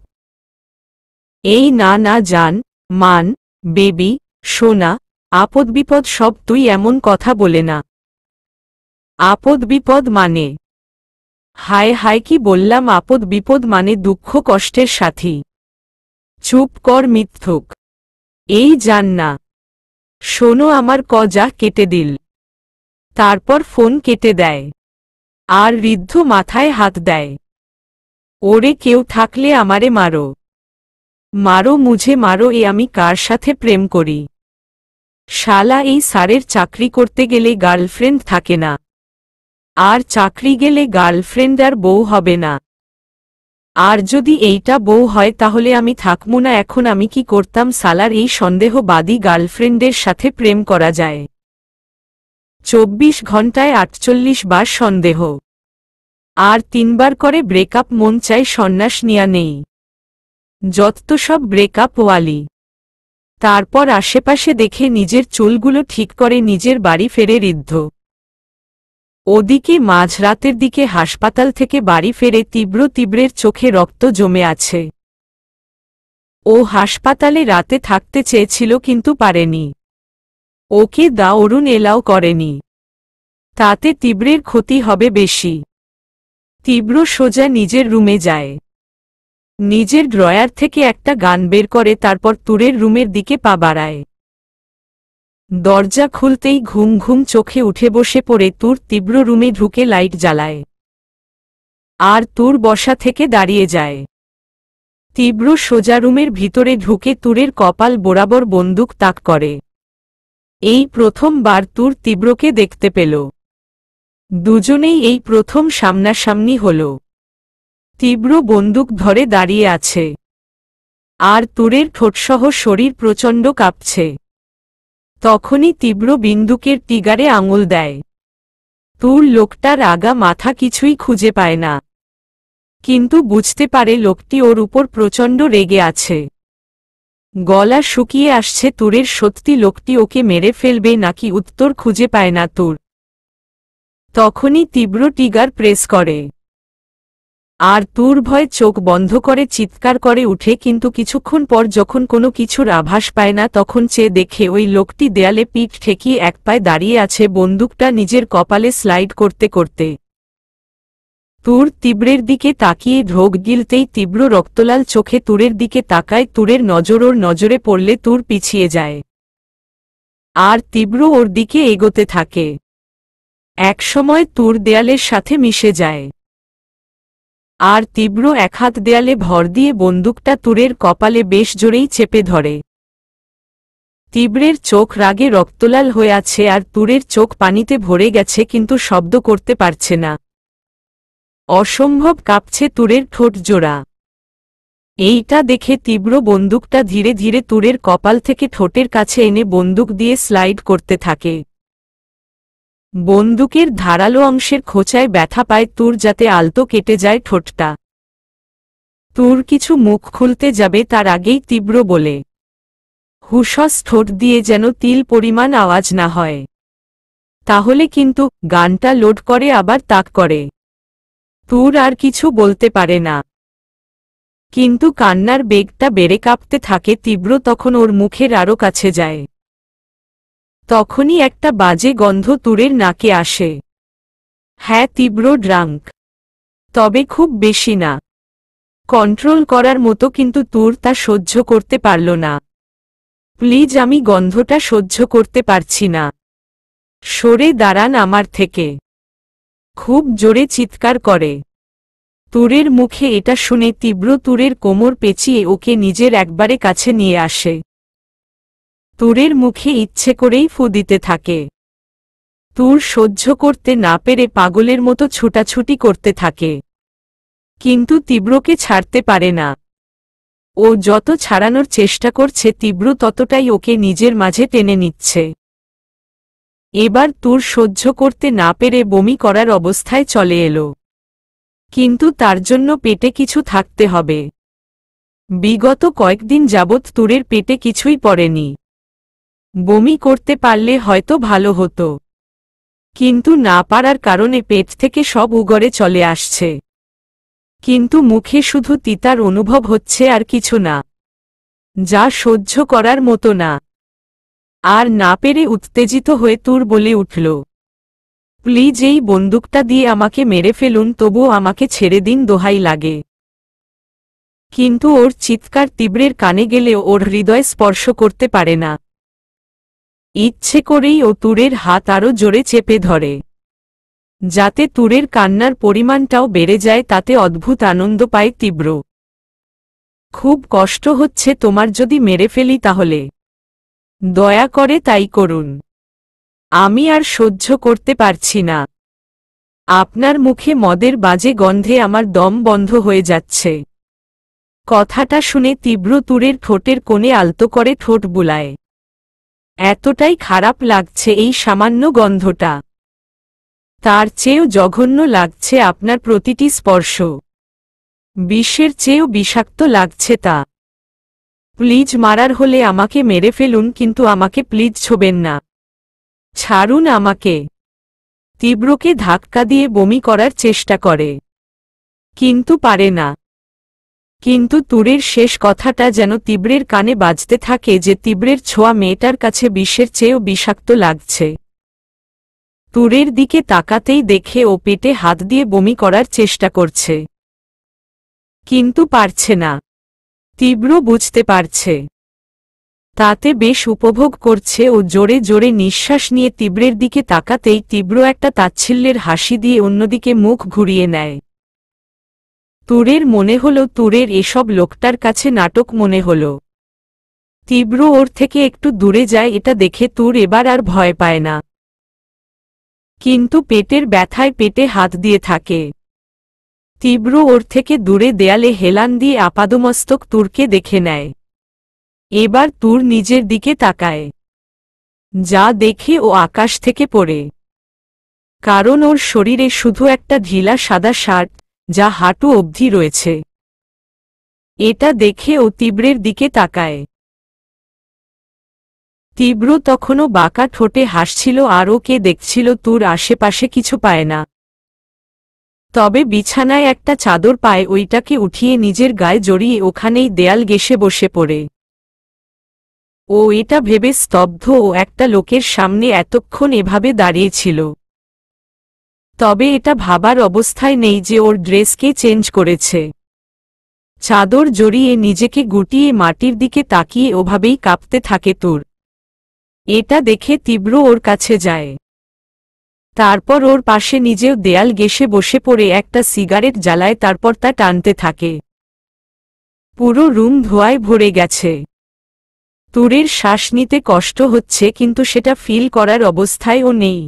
এই না না জান, মান, বেবি, সোনা, আপদ বিপদ সব তুই এমন কথা বলে না। আপদ বিপদ মানে? হায় হায়, কি বললাম? আপদ বিপদ মানে দুঃখ কষ্টের সাথী। চুপ কর মিথ্যুক। এই জান না। শোনো, আমার কজা কেটে দিল। তারপর ফোন কেটে দেয়। আর ঋদ্ধ মাথায় হাত দেয়। ওরে কেউ থাকলে আমারে মারো। মারো, মুঝে মারো। আমি কার সাথে প্রেম করি? শালা, এই স্যারের চাকরি করতে গেলে গার্লফ্রেন্ড থাকে না, আর চাকরি গেলে গার্লফ্রেন্ড আর বউ হবে না। আর যদি এইটা বউ হয় তাহলে আমি থাকবো না। এখন আমি কি করতাম? সালার এই সন্দেহবাদী গার্লফ্রেন্ডের সাথে প্রেম করা যায়? 24 ঘন্টায় 48 বার সন্দেহ। আর 3 বার করে ব্রেকআপ, মন চাই সন্ন্যাস নিয়া নেই। যত সব ব্রেকআপ ওয়ালি। তারপর আশেপাশে দেখে নিজের চুলগুলো ঠিক করে নিজের বাড়ি ফেরে ঋদ্ধ। ওদিকে মাঝরাতের দিকে হাসপাতাল থেকে বাড়ি ফেরে তীব্রের চোখে রক্ত জমে আছে। ও হাসপাতালে রাতে থাকতে চেয়েছিল কিন্তু পারেনি। ওকে অরুণ এলাও করেনি। তাতে তীব্রের ক্ষতি হবে বেশি। তীব্র সোজা নিজের রুমে যায়। নিজের ড্রয়ার থেকে একটা গান বের করে, তারপর তুরের রুমের দিকে পা বাড়ায়। দরজা খুলতেই ঘুম ঘুম চোখে উঠে বসে পড়ে তীব্র রুমে ঢুকে লাইট জ্বালায়। আর বসা থেকে দাঁড়িয়ে যায়। তীব্র সোজা রুমের ভিতরে ঢুকে তুরের কপাল বরাবর বন্দুক তাক করে। এই প্রথমবার তীব্রকে দেখতে পেল। দুজনেই এই প্রথম সামনাসামনি হল। তীব্র বন্দুক ধরে দাঁড়িয়ে আছে। আর তুরের ঠোঁটসহ শরীর প্রচণ্ড কাঁপছে। তখনই তীব্র বিন্দুকের টিগারে আঙুল দেয়। লোকটার আগা মাথা কিছুই খুঁজে পায় না, কিন্তু বুঝতে পারে লোকটি ওর উপর প্রচণ্ড রেগে আছে। গলা শুকিয়ে আসছে তুরের, সত্যি লোকটি ওকে মেরে ফেলবে নাকি উত্তর খুঁজে পায় না তুর। তখনই তীব্র টিগার প্রেস করে। আর ভয় চোখ বন্ধ করে চিৎকার করে উঠে, কিন্তু কিছুক্ষণ পর যখন কোনো কিছুর আভাস পায় না তখন চেয়ে দেখে ওই লোকটি দেয়ালে পিঠ ঠেকিয়ে এক পায়ে দাঁড়িয়ে আছে, বন্দুকটা নিজের কপালে স্লাইড করতে করতে। তীব্রের দিকে তাকিয়ে ঢোক গিলতেই তীব্র রক্তলাল চোখে তুরের দিকে তাকায়। তুরের নজর ওর নজরে পড়লে পিছিয়ে যায়। আর তীব্র ওর দিকে এগোতে থাকে। একসময় দেয়ালের সাথে মিশে যায়। আর তীব্র এক হাত দেয়ালে ভর দিয়ে বন্দুকটা তুরের কপালে বেশ জোরেই চেপে ধরে। তীব্রের চোখ রাগে রক্তলাল হয়ে আছে, আর তুরের চোখ পানিতে ভরে গেছে, কিন্তু শব্দ করতে পারছে না। অসম্ভব কাঁপছে তুরের ঠোঁট জোড়া। এইটা দেখে তীব্র বন্দুকটা ধীরে ধীরে তুরের কপাল থেকে ঠোঁটের কাছে এনে বন্দুক দিয়ে স্লাইড করতে থাকে। বন্দুকের ধারালো অংশের খোঁচায় ব্যথা পায় যাতে আলতো কেটে যায় ঠোঁটটা। কিছু মুখ খুলতে যাবে তার আগেই তীব্র বলে, হুশস, ঠোঁট দিয়ে যেন তিল পরিমাণ আওয়াজ না হয়, তাহলে কিন্তু। গানটা লোড করে আবার তাক করে। আর কিছু বলতে পারে না, কিন্তু কান্নার বেগটা বেড়ে কাঁপতে থাকে। তীব্র তখন ওর মুখের আরও কাছে যায়। তখনই একটা বাজে গন্ধ তুরের নাকে আসে। হ্যাঁ, তীব্র ড্রাঙ্ক, তবে খুব বেশি না, কন্ট্রোল করার মতো, কিন্তু তা সহ্য করতে পারল না। প্লিজ, আমি গন্ধটা সহ্য করতে পারছি না, সরে দাঁড়ান আমার থেকে। খুব জোরে চিৎকার করে। তুরের মুখে এটা শুনে তীব্র তুরের কোমর পেঁচিয়ে ওকে নিজের একবারে কাছে নিয়ে আসে। তুরের মুখে ইচ্ছে করেই ফু দিতে থাকে। সহ্য করতে না পেরে পাগলের মতো ছুটাছুটি করতে থাকে, কিন্তু তীব্রকে ছাড়তে পারে না। ও যত ছাড়ানোর চেষ্টা করছে তীব্র ততটাই ওকে নিজের মাঝে টেনে নিচ্ছে। এবার সহ্য করতে না পেরে বমি করার অবস্থায় চলে এলো, কিন্তু তার জন্য পেটে কিছু থাকতে হবে। বিগত কয়েকদিন যাবৎ তুরের পেটে কিছুই পড়েনি। বমি করতে পারলে হয়তো ভালো হতো, কিন্তু না পারার কারণে পেট থেকে সব উগরে চলে আসছে। কিন্তু মুখে শুধু তিতার অনুভব হচ্ছে, আর কিছু না, যা সহ্য করার মতো না। আর না পেরে উত্তেজিত হয়ে বলে উঠল, প্লিজ, এই বন্দুকটা দিয়ে আমাকে মেরে ফেলুন, তবুও আমাকে ছেড়ে দিন, দোহাই লাগে। কিন্তু ওর চিৎকার তীব্রের কানে গেলেও ওর হৃদয় স্পর্শ করতে পারে না। ইচ্ছে করেই ও তুরের হাত আরও জোরে চেপে ধরে, যাতে তুরের কান্নার পরিমাণটাও বেড়ে যায়। তাতে অদ্ভুত আনন্দ পায় তীব্র। খুব কষ্ট হচ্ছে তোমার, যদি মেরে ফেলি তাহলে দয়া করে তাই করুন, আমি আর সহ্য করতে পারছি না। আপনার মুখে মদের বাজে গন্ধে আমার দম বন্ধ হয়ে যাচ্ছে। কথাটা শুনে তীব্র তুরের ঠোঁটের কোণে আলতো করে ঠোঁট বুলায়। এতটাই খারাপ লাগছে এই সামান্য গন্ধটা। তার চেয়েও জঘন্য লাগছে আপনার প্রতিটি স্পর্শ। বিষের চেয়েও বিষাক্ত লাগছে তা। প্লিজ মারার হলে আমাকে মেরে ফেলুন, কিন্তু আমাকে প্লিজ ছোবেন না। ছাড়ুন আমাকে। তীব্রকে ধাক্কা দিয়ে বমি করার চেষ্টা করে, কিন্তু পারে না। কিন্তু তুরের শেষ কথাটা যেন তীব্রের কানে বাজতে থাকে যে তীব্রের ছোঁয়া মেয়েটার কাছে বিষের চেয়েও বিষাক্ত লাগছে। তুরের দিকে তাকাতেই দেখে ও পেটে হাত দিয়ে বমি করার চেষ্টা করছে, কিন্তু পারছে না। তীব্র বুঝতে পারছে, তাতে বেশ উপভোগ করছে ও জোরে জোরে নিঃশ্বাস নিয়ে তীব্রের দিকে তাকাতেই তীব্র একটা তাচ্ছিল্যের হাসি দিয়ে অন্যদিকে মুখ ঘুরিয়ে নেয়। তুরের মনে হল তুরের এসব লোকটার কাছে নাটক মনে হল। তীব্র ওর থেকে একটু দূরে যায়, এটা দেখে তুর এবার আর ভয় পায় না, কিন্তু পেটের ব্যথায় পেটে হাত দিয়ে থাকে। তীব্র ওর থেকে দূরে দেয়ালে হেলান দিয়ে আপাদমস্তক তুরকে দেখে নেয়। এবার তুর নিজের দিকে তাকায়, যা দেখে ও আকাশ থেকে পড়ে। কারণ ওর শরীরে শুধু একটা ঢিলা সাদা শার্ট, যা হাঁটু অবধি রয়েছে। এটা দেখে ও তীব্রের দিকে তাকায়। তীব্র তখনও বাঁকা ঠোঁটে হাসছিল আর ওকে দেখছিল। তুর আশেপাশে কিছু পায় না, তবে বিছানায় একটা চাদর পায়, ওইটাকে উঠিয়ে নিজের গায়ে জড়িয়ে ওখানেই দেয়াল ঘেঁষে বসে পড়ে। ও এটা ভেবে স্তব্ধ, ও একটা লোকের সামনে এতক্ষণ এভাবে দাঁড়িয়েছিল, তবে এটা ভাবার অবস্থায় নেই যে ওর ড্রেসকে চেঞ্জ করেছে। চাদর জড়িয়ে নিজেকে গুটিয়ে মাটির দিকে তাকিয়ে ওভাবেই কাঁপতে থাকে তুর। এটা দেখে তীব্র ওর কাছে যায়, তারপর ওর পাশে নিজেও দেয়াল ঘেঁষে বসে পড়ে একটা সিগারেট জ্বালায়, তারপর তা টানতে থাকে। পুরো রুম ধোঁয়ায় ভরে গেছে। তুরের শ্বাস নিতে কষ্ট হচ্ছে, কিন্তু সেটা ফিল করার অবস্থায় ও নেই।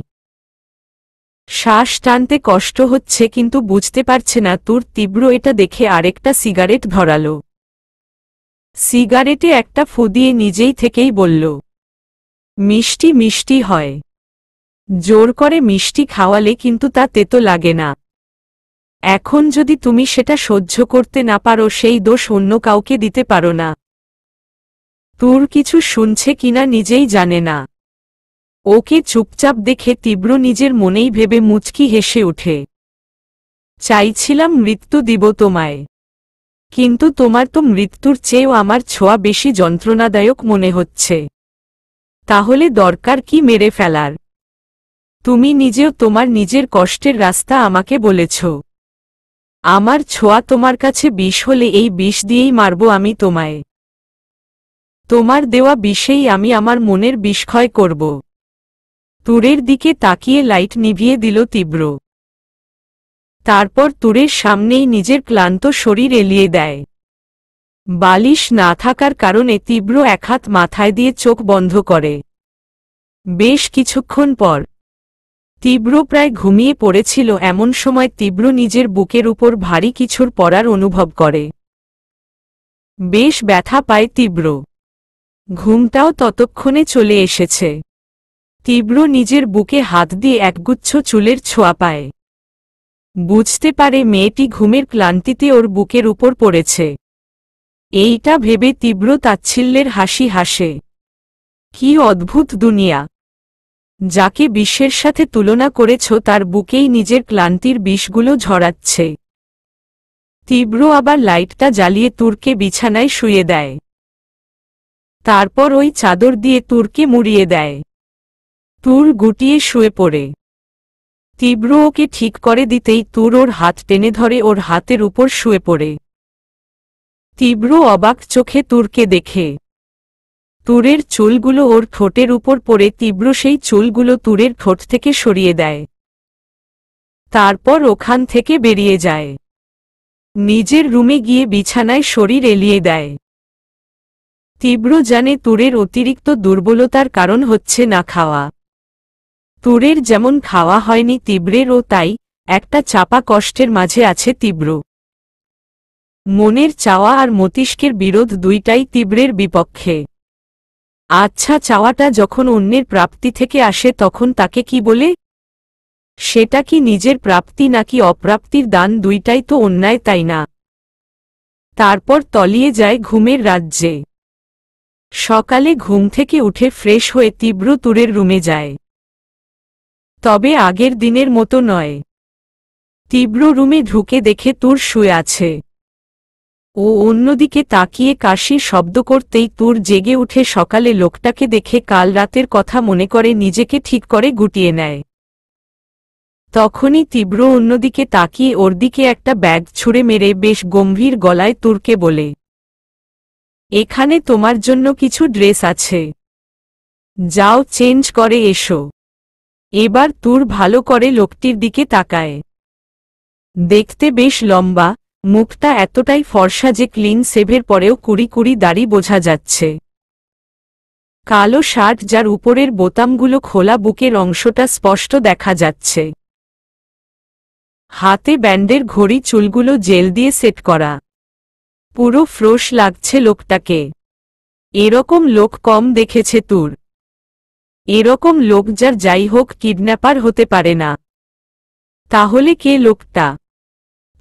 শ্বাস টানতে কষ্ট হচ্ছে, কিন্তু বুঝতে পারছে না তুর। তীব্র এটা দেখে আরেকটা সিগারেট ধরালো। সিগারেটে একটা ফু দিয়ে নিজেই থেকেই বলল, মিষ্টি মিষ্টি হয়। জোর করে মিষ্টি খাওয়ালে কিন্তু তা তেতো লাগে না। এখন যদি তুমি সেটা সহ্য করতে না পারো, সেই দোষ অন্য কাউকে দিতে পারো না। তুর কিছু শুনছে কিনা নিজেই জানে না। ওকে চুপচাপ দেখে তীব্র নিজের মনেই ভেবে মুচকি হেসে ওঠে। চাইছিলাম মৃত্যু দিব তোমায়, কিন্তু তোমার তো মৃত্যুর চেয়েও আমার ছোঁয়া বেশি যন্ত্রণাদায়ক মনে হচ্ছে। তাহলে দরকার কি মেরে ফেলার? তুমি নিজেও তোমার নিজের কষ্টের রাস্তা আমাকে বলেছ। আমার ছোঁয়া তোমার কাছে বিষ হলে এই বিষ দিয়েই মারব আমি তোমায়। তোমার দেওয়া বিষেই আমি আমার মনের বিষক্ষয় করব। তুরের দিকে তাকিয়ে লাইট নিভিয়ে দিল তীব্র। তারপর তুরের সামনেই নিজের ক্লান্ত শরীর এলিয়ে দেয়। বালিশ না থাকার কারণে তীব্র এক হাত মাথায় দিয়ে চোখ বন্ধ করে। বেশ কিছুক্ষণ পর তীব্র প্রায় ঘুমিয়ে পড়েছিল, এমন সময় তীব্র নিজের বুকের উপর ভারী কিছুর পড়ার অনুভব করে। বেশ ব্যথা পায় তীব্র। ঘুমটাও ততক্ষণে চলে এসেছে। তীব্র নিজের বুকে হাত দিয়ে একগুচ্ছ চুলের ছোঁয়া পায়। বুঝতে পারে মেয়েটি ঘুমের ক্লান্তিতে ওর বুকের উপর পড়েছে। এইটা ভেবে তীব্র তাচ্ছিল্যের হাসি হাসে। কি অদ্ভুত দুনিয়া! যাকে বিষের সাথে তুলনা করেছ তার বুকেই নিজের ক্লান্তির বিষগুলো ঝরাচ্ছে। তীব্র আবার লাইটটা জ্বালিয়ে তুরকে বিছানায় শুয়ে দেয়। তারপর ওই চাদর দিয়ে তুরকে মুড়িয়ে দেয়। তুর গুটিয়ে শুয়ে পড়ে। তীব্র ওকে ঠিক করে দিতেই তুর ওর হাত টেনে ধরে ওর হাতের উপর শুয়ে পড়ে। তীব্র অবাক চোখে তুরকে দেখে। তুরের চুলগুলো ওর ঠোঁটের উপর পড়ে তীব্র সেই চুলগুলো তুরের ঠোঁট থেকে সরিয়ে দেয়। তারপর ওখান থেকে বেরিয়ে যায়। নিজের রুমে গিয়ে বিছানায় শরীর এলিয়ে দেয়। তীব্র জানে তুরের অতিরিক্ত দুর্বলতার কারণ হচ্ছে না খাওয়া। তুরের যেমন খাওয়া হয়নি তীব্রেরও তাই, একটা চাপা কষ্টের মাঝে আছে তীব্র। মনের চাওয়া আর মস্তিষ্কের বিরোধ দুইটাই তীব্রের বিপক্ষে। আচ্ছা, চাওয়াটা যখন অন্যের প্রাপ্তি থেকে আসে তখন তাকে কি বলে? সেটা কি নিজের প্রাপ্তি নাকি অপ্রাপ্তির দান? দুইটাই তো অন্যায়, তাই না? তারপর তলিয়ে যায় ঘুমের রাজ্যে। সকালে ঘুম থেকে উঠে ফ্রেশ হয়ে তীব্র তুরের রুমে যায়। তবে আগের দিনের মতো নয়। তীব্র রুমে ঢুকে দেখে তুর শুয়ে আছে। ও অন্যদিকে তাকিয়ে কাশির শব্দ করতেই তুর জেগে উঠে সকালে লোকটাকে দেখে কাল রাতের কথা মনে করে নিজেকে ঠিক করে গুটিয়ে নেয়। তখনই তীব্র অন্যদিকে তাকিয়ে ওর দিকে একটা ব্যাগ ছুঁড়ে মেরে বেশ গম্ভীর গলায় তুরকে বলে, এখানে তোমার জন্য কিছু ড্রেস আছে, যাও চেঞ্জ করে এসো। এবার তুর ভালো করে লোকটির দিকে তাকায়। দেখতে বেশ লম্বা, মুখটা এতটাই ফর্সা যে ক্লিন শেভের পরেও কুড়ি কুড়ি দাড়ি বোঝা যাচ্ছে। কালো শার্ট যার উপরের বোতামগুলো খোলা, বুকের অংশটা স্পষ্ট দেখা যাচ্ছে। হাতে ব্যান্ডের ঘড়ি, চুলগুলো জেল দিয়ে সেট করা। পুরো ফ্রেশ লাগছে লোকটাকে। এরকম লোক কম দেখেছে তুর। এরকম লোক যার যাই হোক কিডন্যাপার হতে পারে না। তাহলে কে লোকটা?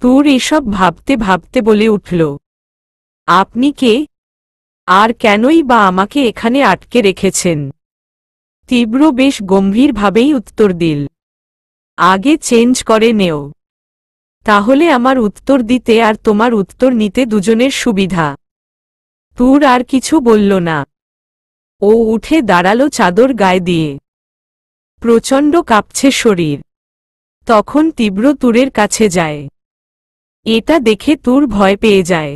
তুর এসব ভাবতে ভাবতে বলে উঠল, আপনি কে? আর কেনই বা আমাকে এখানে আটকে রেখেছেন? তীব্র বেশ গম্ভীরভাবেই উত্তর দিল, আগে চেঞ্জ করে নেও, তাহলে আমার উত্তর দিতে আর তোমার উত্তর নিতে দুজনের সুবিধা। তুর আর কিছু বলল না। ও উঠে দাঁড়ালো চাদর গায়ে দিয়ে। প্রচণ্ড কাঁপছে শরীর। তখন তীব্র তুরের কাছে যায়। এটা দেখে তুর ভয় পেয়ে যায়।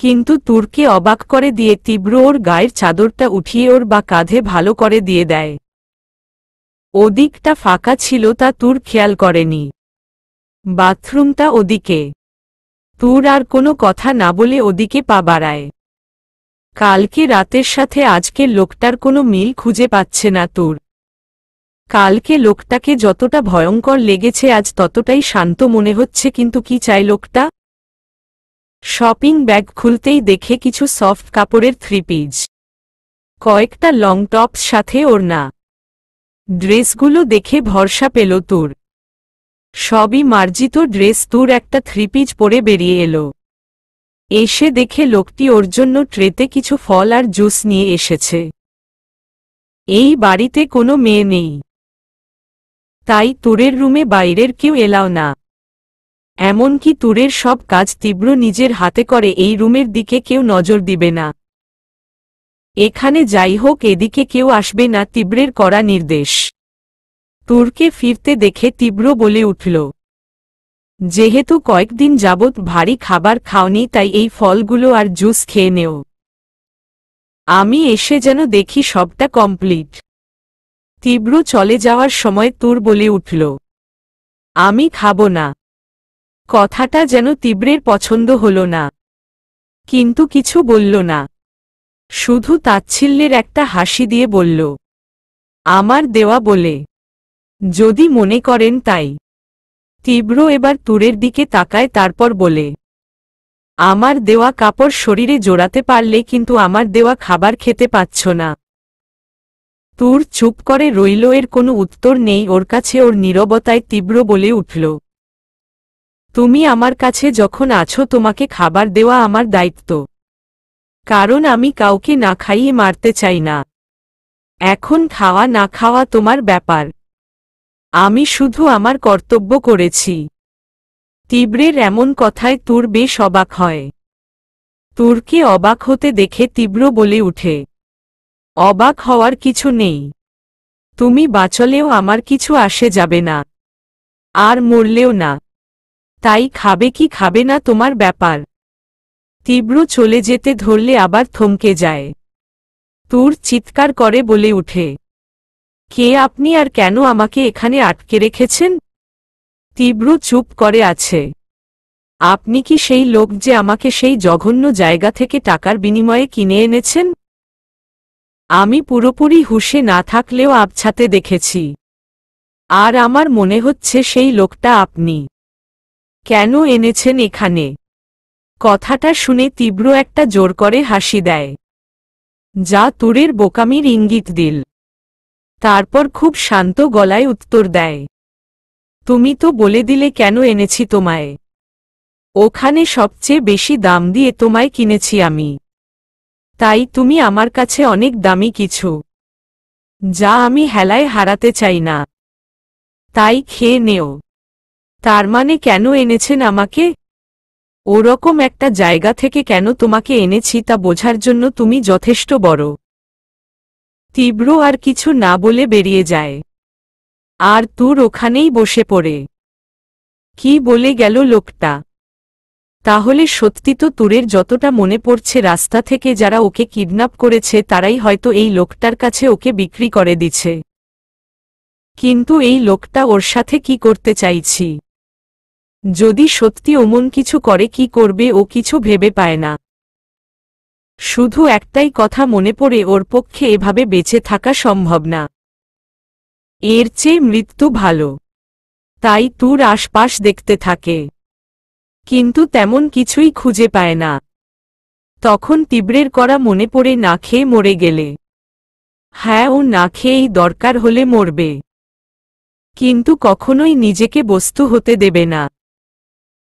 কিন্তু তুরকে অবাক করে দিয়ে তীব্র ওর গায়ের চাদরটা উঠিয়ে ওর বা কাঁধে ভালো করে দিয়ে দেয়। ওদিকটা ফাঁকা ছিল তা তুর খেয়াল করেনি। বাথরুমটা ওদিকে। তুর আর কোনো কথা না বলে ওদিকে পা বাড়ায়। কালকে রাতের সাথে আজকের লোকটার কোনো মিল খুঁজে পাচ্ছে না তুর। কালকে লোকটাকে যতটা ভয়ঙ্কর লেগেছে আজ ততটাই শান্ত মনে হচ্ছে। কিন্তু কি চায় লোকটা? শপিং ব্যাগ খুলতেই দেখে কিছু সফট কাপড়ের থ্রি পিস, কয়েকটা লং টপস, সাথে ওড়না। ড্রেসগুলো দেখে ভরসা পেল তুর। সবই মার্জিত ড্রেস। তুর একটা থ্রি পিস পরে বেরিয়ে এলো। এসে দেখে লোকটি ওর জন্য ট্রেতে কিছু ফল আর জুস নিয়ে এসেছে। এই বাড়িতে কোনো মেয়ে নেই, তাই তুরের রুমে বাইরের কেউ এলাও না। এমনকি তুরের সব কাজ তীব্র নিজের হাতে করে। এই রুমের দিকে কেউ নজর দিবে না। এখানে যাই হোক এদিকে কেউ আসবে না, তীব্রের কড়া নির্দেশ। তুরকে ফিরতে দেখে তীব্র বলে উঠল, যেহেতু কয়েকদিন যাবৎ ভারী খাবার খাওনি তাই এই ফলগুলো আর জুস খেয়ে নেও। আমি এসে যেন দেখি সবটা কমপ্লিট। তীব্র চলে যাওয়ার সময় তুর বলে উঠল, আমি খাবো না। কথাটা যেন তীব্রের পছন্দ হল না, কিন্তু কিছু বলল না। শুধু তাচ্ছিল্যের একটা হাসি দিয়ে বলল, আমার দেওয়া বলে, যদি মনে করেন তাই। তীব্র এবার তুরের দিকে তাকায়, তারপর বলে, আমার দেওয়া কাপড় শরীরে জোড়াতে পারলে কিন্তু আমার দেওয়া খাবার খেতে পাচ্ছ না। তুর চুপ করে রইল। এর কোনো উত্তর নেই ওর কাছে। ওর নীরবতায় তীব্র বলে উঠল, তুমি আমার কাছে যখন আছো তোমাকে খাবার দেওয়া আমার দায়িত্ব। কারণ আমি কাউকে না খাইয়ে মারতে চাই না। এখন খাওয়া না খাওয়া তোমার ব্যাপার। আমি শুধু আমার কর্তব্য করেছি। তীব্রের এমন কথায় তুর বেশ অবাক হয়। তুরকে অবাক হতে দেখে তীব্র বলে উঠে, অবাক হওয়ার কিছু নেই। তুমি বাঁচলেও আমার কিছু আসে যাবে না, আর মরলেও না। তাই খাবে কি খাবে না তোমার ব্যাপার। তীব্র চলে যেতে ধরলে আবার থমকে যায়। তুর চিৎকার করে বলে উঠে, কে আপনি আর কেন আমাকে এখানে আটকে রেখেছেন? তীব্র চুপ করে আছে। আপনি কি সেই লোক যে আমাকে সেই জঘন্য জায়গা থেকে টাকার বিনিময়ে কিনে এনেছেন? আমি পুরোপুরি হুঁশে না থাকলেও আবছাতে দেখেছি। আর আমার মনে হচ্ছে সেই লোকটা আপনি। কেন এনেছেন এখানে? কথাটা শুনে তীব্র একটা জোর করে হাসি দেয়। যা তুরের বোকামির ইঙ্গিত দিল। তারপর খুব শান্ত গলায় উত্তর দেয়, তুমি তো বলে দিলে কেন এনেছি তোমায়। ওখানে সবচেয়ে বেশি দাম দিয়ে তোমায় কিনেছি আমি। তাই তুমি আমার কাছে অনেক দামি কিছু, যা আমি হেলায় হারাতে চাই না। তাই খেয়ে নেও। তার মানে কেন এনেছেন আমাকে? ওরকম একটা জায়গা থেকে কেন তোমাকে এনেছি তা বোঝার জন্য তুমি যথেষ্ট বড়। তীব্র আর কিছু না বলে বেরিয়ে যায়। আর তুর ওখানেই বসে পড়ে। কি বলে গেল লোকটা? তাহলে সত্যি তো তুরের যতটা মনে পড়ছে রাস্তা থেকে যারা ওকে কিডন্যাপ করেছে তারাই হয়তো এই লোকটার কাছে ওকে বিক্রি করে দিচ্ছে। কিন্তু এই লোকটা ওর সাথে কি করতে চাইছি? যদি সত্যি অমন কিছু করে কি করবে ও কিছু ভেবে পায় না। শুধু একটাই কথা মনে পড়ে, ওর পক্ষে এভাবে বেঁচে থাকা সম্ভব না। এর চেয়ে মৃত্যু ভালো। তাই তুর আশপাশ দেখতে থাকে, কিন্তু তেমন কিছুই খুঁজে পায় না। তখন তীব্রের করা মনে পড়ে, না খেয়ে মরে গেলে। হ্যাঁ, ও না খেয়েই দরকার হলে মরবে, কিন্তু কখনোই নিজেকে বস্তু হতে দেবে না।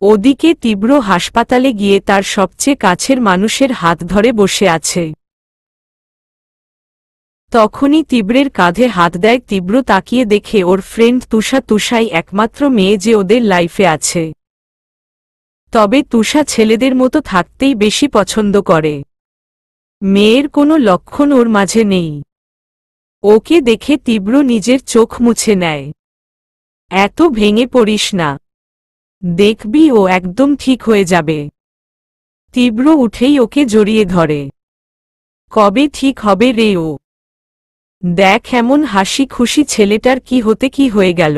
ওদিকে তীব্র হাসপাতালে গিয়ে তার সবচেয়ে কাছের মানুষের হাত ধরে বসে আছে। তখনই তীব্রের কাঁধে হাত দেয় তীব্র। তাকিয়ে দেখে ওর ফ্রেন্ড তুষা। তুষাই একমাত্র মেয়ে যে ওদের লাইফে আছে। তবে তুষা ছেলেদের মতো থাকতেই বেশি পছন্দ করে। মেয়ের কোনো লক্ষণ ওর মাঝে নেই। ওকে দেখে তীব্র নিজের চোখ মুছে নেয়। এত ভেঙে পড়িস না, দেখবি ও একদম ঠিক হয়ে যাবে। তীব্র উঠেই ওকে জড়িয়ে ধরে। কবে ঠিক হবে রে ও? দেখ এমন হাসি খুশি ছেলেটার কি হতে কি হয়ে গেল।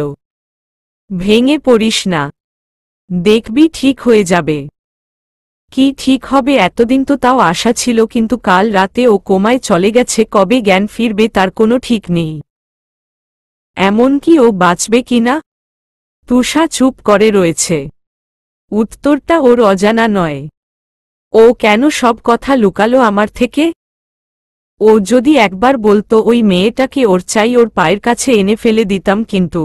ভেঙে পড়িস না, দেখবি ঠিক হয়ে যাবে। কি ঠিক হবে? এতদিন তো তাও আশা ছিল, কিন্তু কাল রাতে ও কোমায় চলে গেছে। কবে জ্ঞান ফিরবে তার কোনো ঠিক নেই। এমনকি ও বাঁচবে কিনা? তুষা চুপ করে রয়েছে। উত্তরটা ওর অজানা নয়। ও কেন সব কথা লুকালো আমার থেকে? ও যদি একবার বলতো ওই মেয়েটাকে ওর চাই, ওর পায়ের কাছে এনে ফেলে দিতাম। কিন্তু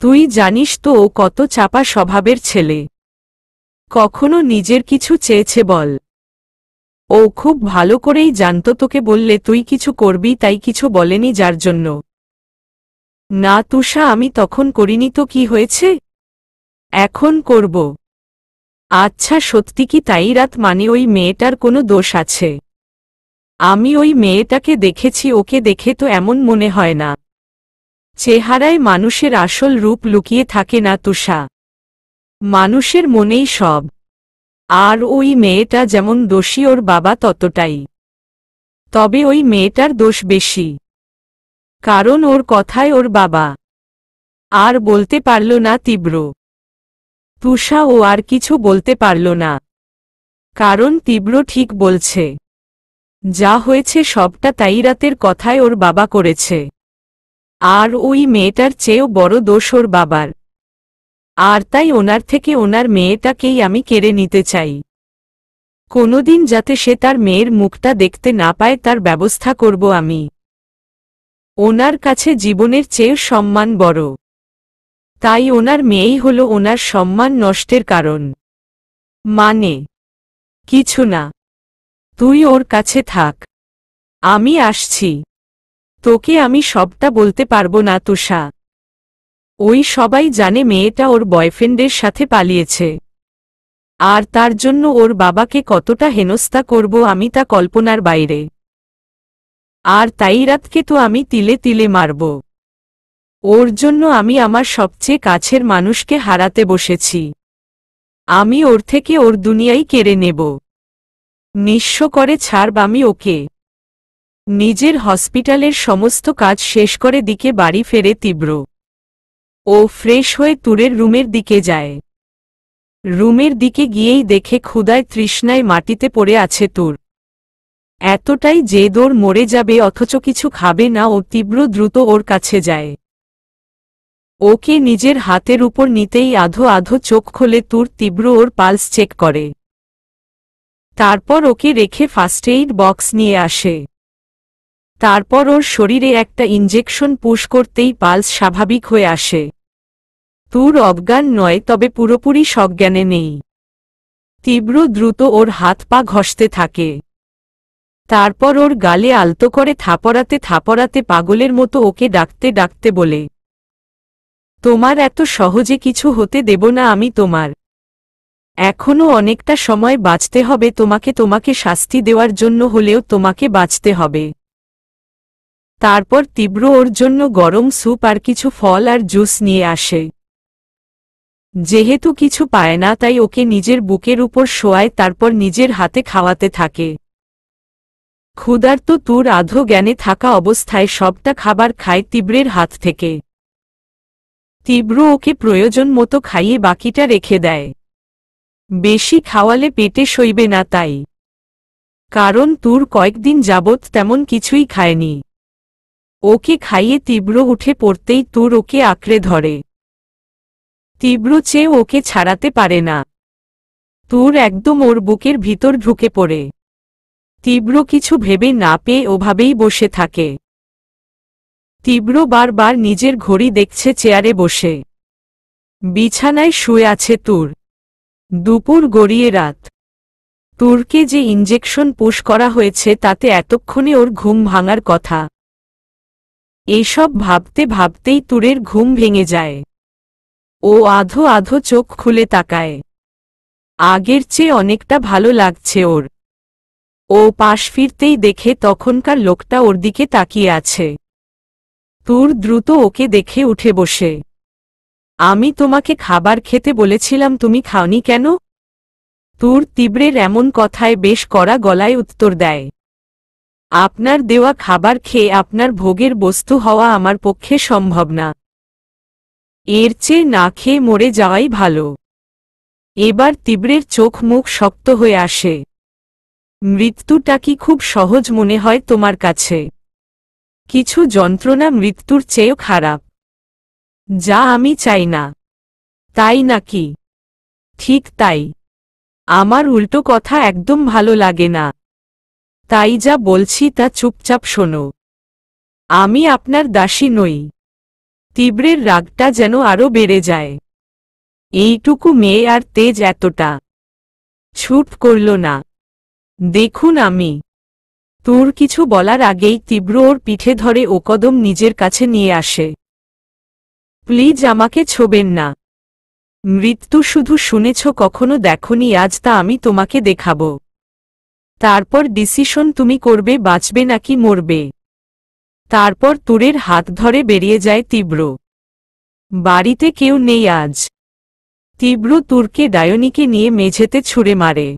তুই জানিস তো ও কত চাপা স্বভাবের ছেলে। কখনো নিজের কিছু চেয়েছে বল? ও খুব ভালো করেই জানতো তোকে বললে তুই কিছু করবি, তাই কিছু বলেনি। যার জন্য না তুষা, আমি তখন করিনি তো কি হয়েছে? এখন করব। আচ্ছা সত্যি কি তাই? রাত মানে ওই মেয়েটার কোনো দোষ আছে? আমি ওই মেয়েটাকে দেখেছি, ওকে দেখে তো এমন মনে হয় না। চেহারায় মানুষের আসল রূপ লুকিয়ে থাকে না তুষা। মানুষের মনেই সব। আর ওই মেয়েটা যেমন দোষী ওর বাবা ততটাই। তবে ওই মেয়েটার দোষ বেশি, কারণ ওর কথায় ওর বাবা। আর বলতে পারল না তীব্র। তুষা ও আর কিছু বলতে পারল না, কারণ তীব্র ঠিক বলছে। যা হয়েছে সবটা তাই রাতের কথায় ওর বাবা করেছে। আর ওই মেয়েটার চেয়েও বড় দোষ ওর বাবার। আর তাই ওনার থেকে ওনার মেয়েটাকেই আমি কেড়ে নিতে চাই। কোনোদিন যাতে সে তার মেয়ের মুখটা দেখতে না পায় তার ব্যবস্থা করব আমি। ওনার কাছে জীবনের চেয়ে সম্মান বড়। তাই ওনার মেয়েই হলো ওনার সম্মান নষ্টের কারণ। মানে কিছু না, তুই ওর কাছে থাক, আমি আসছি। তোকে আমি সবটা বলতে পারবো না তুষা। ওই সবাই জানে মেয়েটা ওর বয়ফ্রেন্ডের সাথে পালিয়েছে। আর তার জন্য ওর বাবাকে কতটা হেনস্থা করব আমি তা কল্পনার বাইরে। আর তাই রাতকে তো আমি তিলে তিলে মারব। ওর জন্য আমি আমার সবচেয়ে কাছের মানুষকে হারাতে বসেছি। আমি ওর থেকে ওর দুনিয়াই কেড়ে নেব। নিঃস্ব করে ছাড়ব আমি ওকে। নিজের হসপিটালের সমস্ত কাজ শেষ করে দিকে বাড়ি ফেরে তীব্র। ও ফ্রেশ হয়ে তুরের রুমের দিকে যায়। রুমের দিকে গিয়েই দেখে ক্ষুধায় তৃষ্ণায় মাটিতে পড়ে আছে তুর। এতটাই যে দৌড় মরে যাবে অথচ কিছু খাবে না। ও তীব্র দ্রুত ওর কাছে যায়। ওকে নিজের হাতের উপর নিতেই আধো আধো চোখ খোলে তুর। তীব্র ওর পালস চেক করে। তারপর ওকে রেখে ফার্স্ট এইড বক্স নিয়ে আসে। তারপর ওর শরীরে একটা ইনজেকশন পুশ করতেই পালস স্বাভাবিক হয়ে আসে। তুর অজ্ঞান নয়, তবে পুরোপুরি সজ্ঞানে নেই। তীব্র দ্রুত ওর হাত পা ঘষতে থাকে। তারপর ওর গালে আলতো করে থাপড়াতে থাপড়াতে পাগলের মতো ওকে ডাকতে ডাকতে বলে, তোমার এত সহজে কিছু হতে দেব না আমি তোমার। এখনো অনেকটা সময় বাঁচতে হবে তোমাকে, তোমাকে শাস্তি দেওয়ার জন্য হলেও তোমাকে বাঁচতে হবে। তারপর তীব্র ওর জন্য গরম স্যুপ আর কিছু ফল আর জুস নিয়ে আসে। যেহেতু কিছু পায় না তাই ওকে নিজের বুকের উপর শোয়ায়, তারপর নিজের হাতে খাওয়াতে থাকে। ক্ষুধার্ত তুর আধো জ্ঞানে থাকা অবস্থায় সবটা খাবার খায় তীব্রের হাত থেকে। তীব্র ওকে প্রয়োজন মতো খাইয়ে বাকিটা রেখে দেয়। বেশি খাওয়ালে পেটে সইবে না তাই, কারণ তুর কয়েকদিন যাবৎ তেমন কিছুই খায়নি। ওকে খাইয়ে তীব্র উঠে পড়তেই তুর ওকে আঁকড়ে ধরে। তীব্র চেয়ে ওকে ছাড়াতে পারে না। তুর একদম ওর বুকের ভিতর ঢুকে পড়ে। তীব্র কিছু ভেবে না পেয়ে ওভাবেই বসে থাকে। তীব্র বারবার নিজের ঘড়ি দেখছে চেয়ারে বসে। বিছানায় শুয়ে আছে তুর। দুপুর গড়িয়ে রাত। তুরকে যে ইনজেকশন পুশ করা হয়েছে তাতে এতক্ষণে ওর ঘুম ভাঙার কথা। এসব ভাবতে ভাবতেই তুরের ঘুম ভেঙে যায়। ও আধো আধো চোখ খুলে তাকায়। আগের চেয়ে অনেকটা ভালো লাগছে ওর। ও পাশ ফিরতেই দেখে তখনকার লোকটা ওর দিকে তাকিয়ে আছে। তুর দ্রুত ওকে দেখে উঠে বসে। আমি তোমাকে খাবার খেতে বলেছিলাম, তুমি খাওনি কেন? তুর তীব্রের এমন কথায় বেশ কড়া গলায় উত্তর দেয়, আপনার দেওয়া খাবার খেয়ে আপনার ভোগের বস্তু হওয়া আমার পক্ষে সম্ভব না। এর চেয়ে না খেয়ে মরে যাওয়াই ভালো। এবার তীব্রের চোখ মুখ শক্ত হয়ে আসে। মৃত্যুটা কি খুব সহজ মনে হয় তোমার কাছে? কিছু যন্ত্রণা মৃত্যুর চেয়েও খারাপ, যা আমি চাই না। তাই নাকি? ঠিক তাই। আমার উল্টো কথা একদম ভালো লাগে না, তাই যা বলছি তা চুপচাপ শোনো। আমি আপনার দাসী নই। তীব্রের রাগটা যেন আরো বেড়ে যায়। এইটুকু মেয়ে আর তেজ এতটা ছুট করল না। দেখুন আমি। তোর কিছু বলার আগেই তীব্র ওর পিঠে ধরে ও কদম নিজের কাছে নিয়ে আসে। প্লিজ আমাকে ছোবেন না। মৃত্যু শুধু শুনেছ, কখনো দেখনি, আজ তা আমি তোমাকে দেখাব। তারপর ডিসিশন তুমি করবে বাঁচবে নাকি মরবে। তারপর তুরের হাত ধরে বেরিয়ে যায় তীব্র। বাড়িতে কেউ নেই আজ। তীব্র তুরকে ডায়নিকে নিয়ে মেঝেতে ছুঁড়ে মারে।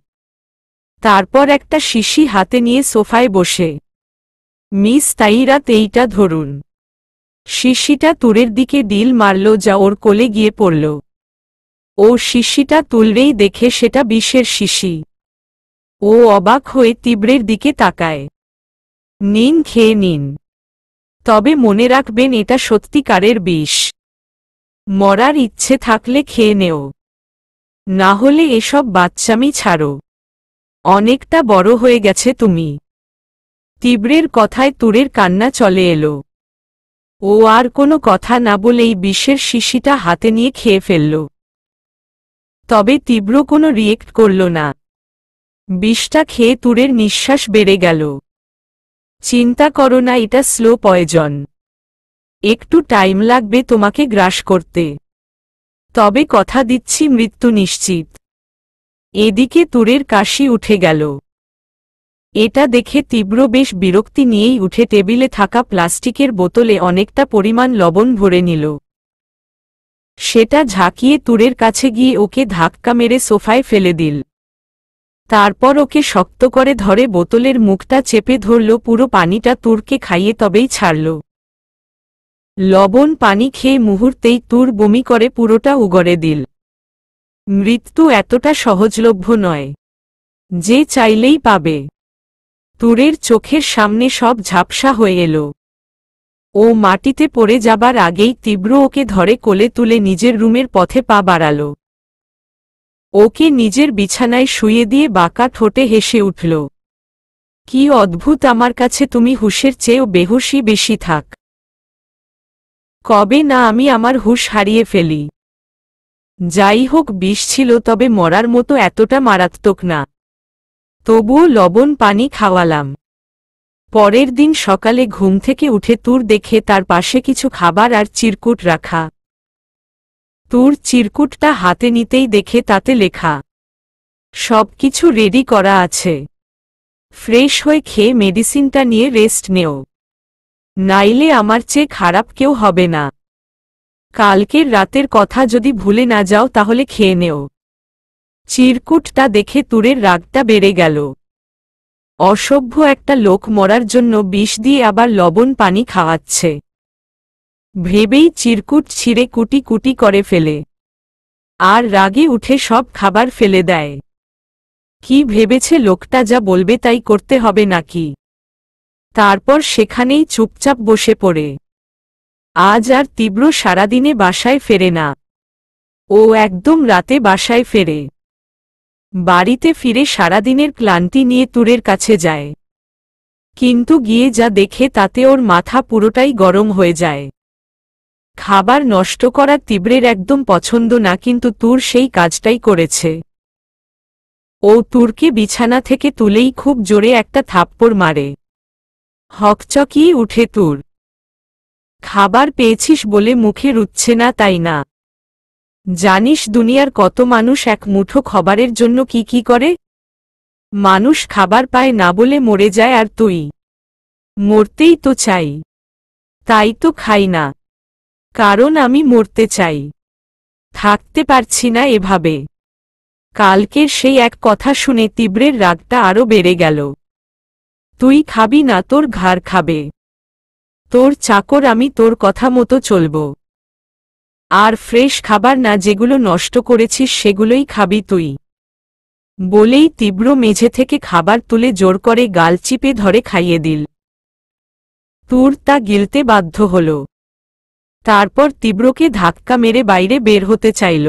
তারপর একটা শিশি হাতে নিয়ে সোফায় বসে, মিস তাইরাত এইটা ধরুন। শিশিটা তুরের দিকে ডিল মারল, যা ওর কোলে গিয়ে পড়ল। ও শিশিটা তুললেই দেখে সেটা বিষের শিশি। ও অবাক হয়ে তীব্রের দিকে তাকায়। নিন, খেয়ে নিন, তবে মনে রাখবেন এটা সত্যিকারের বিষ। মরার ইচ্ছে থাকলে খেয়ে নেও, না হলে এসব বাচ্চামি ছাড়ো। অনেকটা বড় হয়ে গেছে তুমি। তীব্রের কথায় তুরের কান্না চলে এলো। ও আর কোনো কথা না বলেই বিষের শিশিটা হাতে নিয়ে খেয়ে ফেলল। তবে তীব্র কোনো রিয়েক্ট করল না। বিষটা খেয়ে তুরের নিঃশ্বাস বেড়ে গেল। চিন্তা করো না, এটা স্লো পয়জন। একটু টাইম লাগবে তোমাকে গ্রাস করতে, তবে কথা দিচ্ছি মৃত্যু নিশ্চিত। এদিকে তুরের কাশি উঠে গেল। এটা দেখে তীব্র বেশ বিরক্তি নিয়েই উঠে টেবিলে থাকা প্লাস্টিকের বোতলে অনেকটা পরিমাণ লবণ ভরে নিল। সেটা ঝাঁকিয়ে তুরের কাছে গিয়ে ওকে ধাক্কা মেরে সোফায় ফেলে দিল। তারপর ওকে শক্ত করে ধরে বোতলের মুখটা চেপে ধরল, পুরো পানিটা তুরকে খাইয়ে তবেই ছাড়ল। লবণ পানি খেয়ে মুহূর্তেই তুর বমি করে পুরোটা উগরে দিল। মৃত্যু এতটা সহজলভ্য নয় যে চাইলেই পাবে। তুরের চোখের সামনে সব ঝাপসা হয়ে এলো। ও মাটিতে পড়ে যাবার আগেই তীব্র ওকে ধরে কোলে তুলে নিজের রুমের পথে পা বাড়াল। ওকে নিজের বিছানায় শুয়ে দিয়ে বাঁকা ঠোঁটে হেসে উঠল। কি অদ্ভুত, আমার কাছে তুমি হুঁশের চেয়েও বেহুশই বেশি থাক। কবে না আমি আমার হুঁশ হারিয়ে ফেলি। যাই হোক, বিষ ছিল, তবে মরার মতো এতটা মারাত্মক না। তবুও লবণ পানি খাওয়ালাম। পরের দিন সকালে ঘুম থেকে উঠে তুর দেখে তার পাশে কিছু খাবার আর চিরকুট রাখা। তুর চিরকুটটা হাতে নিতেই দেখে তাতে লেখা, সবকিছু রেডি করা আছে, ফ্রেশ হয়ে খেয়ে মেডিসিনটা নিয়ে রেস্ট নেও, নাইলে আমার চেয়ে খারাপ কেউ হবে না। কালকের রাতের কথা যদি ভুলে না যাও তাহলে খেয়ে নেও। চিরকুটটা দেখে তুরের রাগটা বেড়ে গেল। অসভ্য একটা লোক মরার জন্য বিষ দিয়ে আবার লবণ পানি খাওয়াচ্ছে। ভেবেই চিরকুট ছিঁড়ে কুটি কুটি করে ফেলে, আর রাগে উঠে সব খাবার ফেলে দেয়। কি ভেবেছে লোকটা যা বলবে তাই করতে হবে নাকি? তারপর সেখানেই চুপচাপ বসে পড়ে। আজ আর তীব্র সারাদিনে বাসায় ফেরে না। ও একদম রাতে বাসায় ফেরে। বাড়িতে ফিরে সারাদিনের ক্লান্তি নিয়ে তুরের কাছে যায়। কিন্তু গিয়ে যা দেখে তাতে ওর মাথা পুরোটাই গরম হয়ে যায়। খাবার নষ্ট করা তীব্রের একদম পছন্দ না, কিন্তু তুর সেই কাজটাই করেছে। ও তুরকে বিছানা থেকে তুলেই খুব জোরে একটা থাপ্পড় মারে। হকচকিয়ে উঠে তুর। খাবার পেয়েছিস বলে মুখে রুচ্ছে না, তাই না? জানিস দুনিয়ার কত মানুষ এক মুঠো খাবারের জন্য কি কি করে? মানুষ খাবার পায় না বলে মরে যায়, আর তুই মরতেই তো চাই। তাই তো খাই না, কারণ আমি মরতে চাই, থাকতে পারছি না এভাবে। কালকের সেই এক কথা শুনে তীব্রের রাগটা আরো বেড়ে গেল। তুই খাবি না, তোর ঘাড় খাবে। তোর চাকর আমি, তোর কথা মতো চলব। আর ফ্রেশ খাবার না, যেগুলো নষ্ট করেছিস সেগুলোই খাবি তুই। বলেই তীব্র মেঝে থেকে খাবার তুলে জোর করে গাল চিপে ধরে খাইয়ে দিল। তুর তা গিলতে বাধ্য হল। তারপর তীব্রকে ধাক্কা মেরে বাইরে বের হতে চাইল,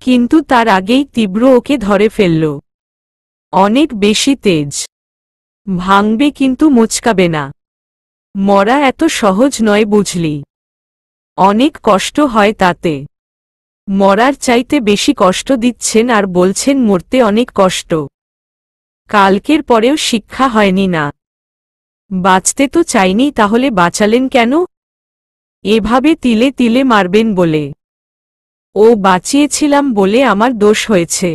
কিন্তু তার আগেই তীব্র ওকে ধরে ফেলল। অনেক বেশি তেজ, ভাঙবে কিন্তু মোচকাবে না। মরা এত সহজ নয় বুঝলি, অনেক কষ্ট হয় তাতে। মরার চাইতে বেশি কষ্ট দিচ্ছেন আর বলছেন মরতে অনেক কষ্ট। কালকের পরেও শিক্ষা হয়নি না? বাঁচতে তো চাইনি, তাহলে বাঁচালেন কেন? এভাবে তিলে তিলে মারবেন বলে? ও বাঁচিয়েছিলাম বলে আমার দোষ হয়েছে।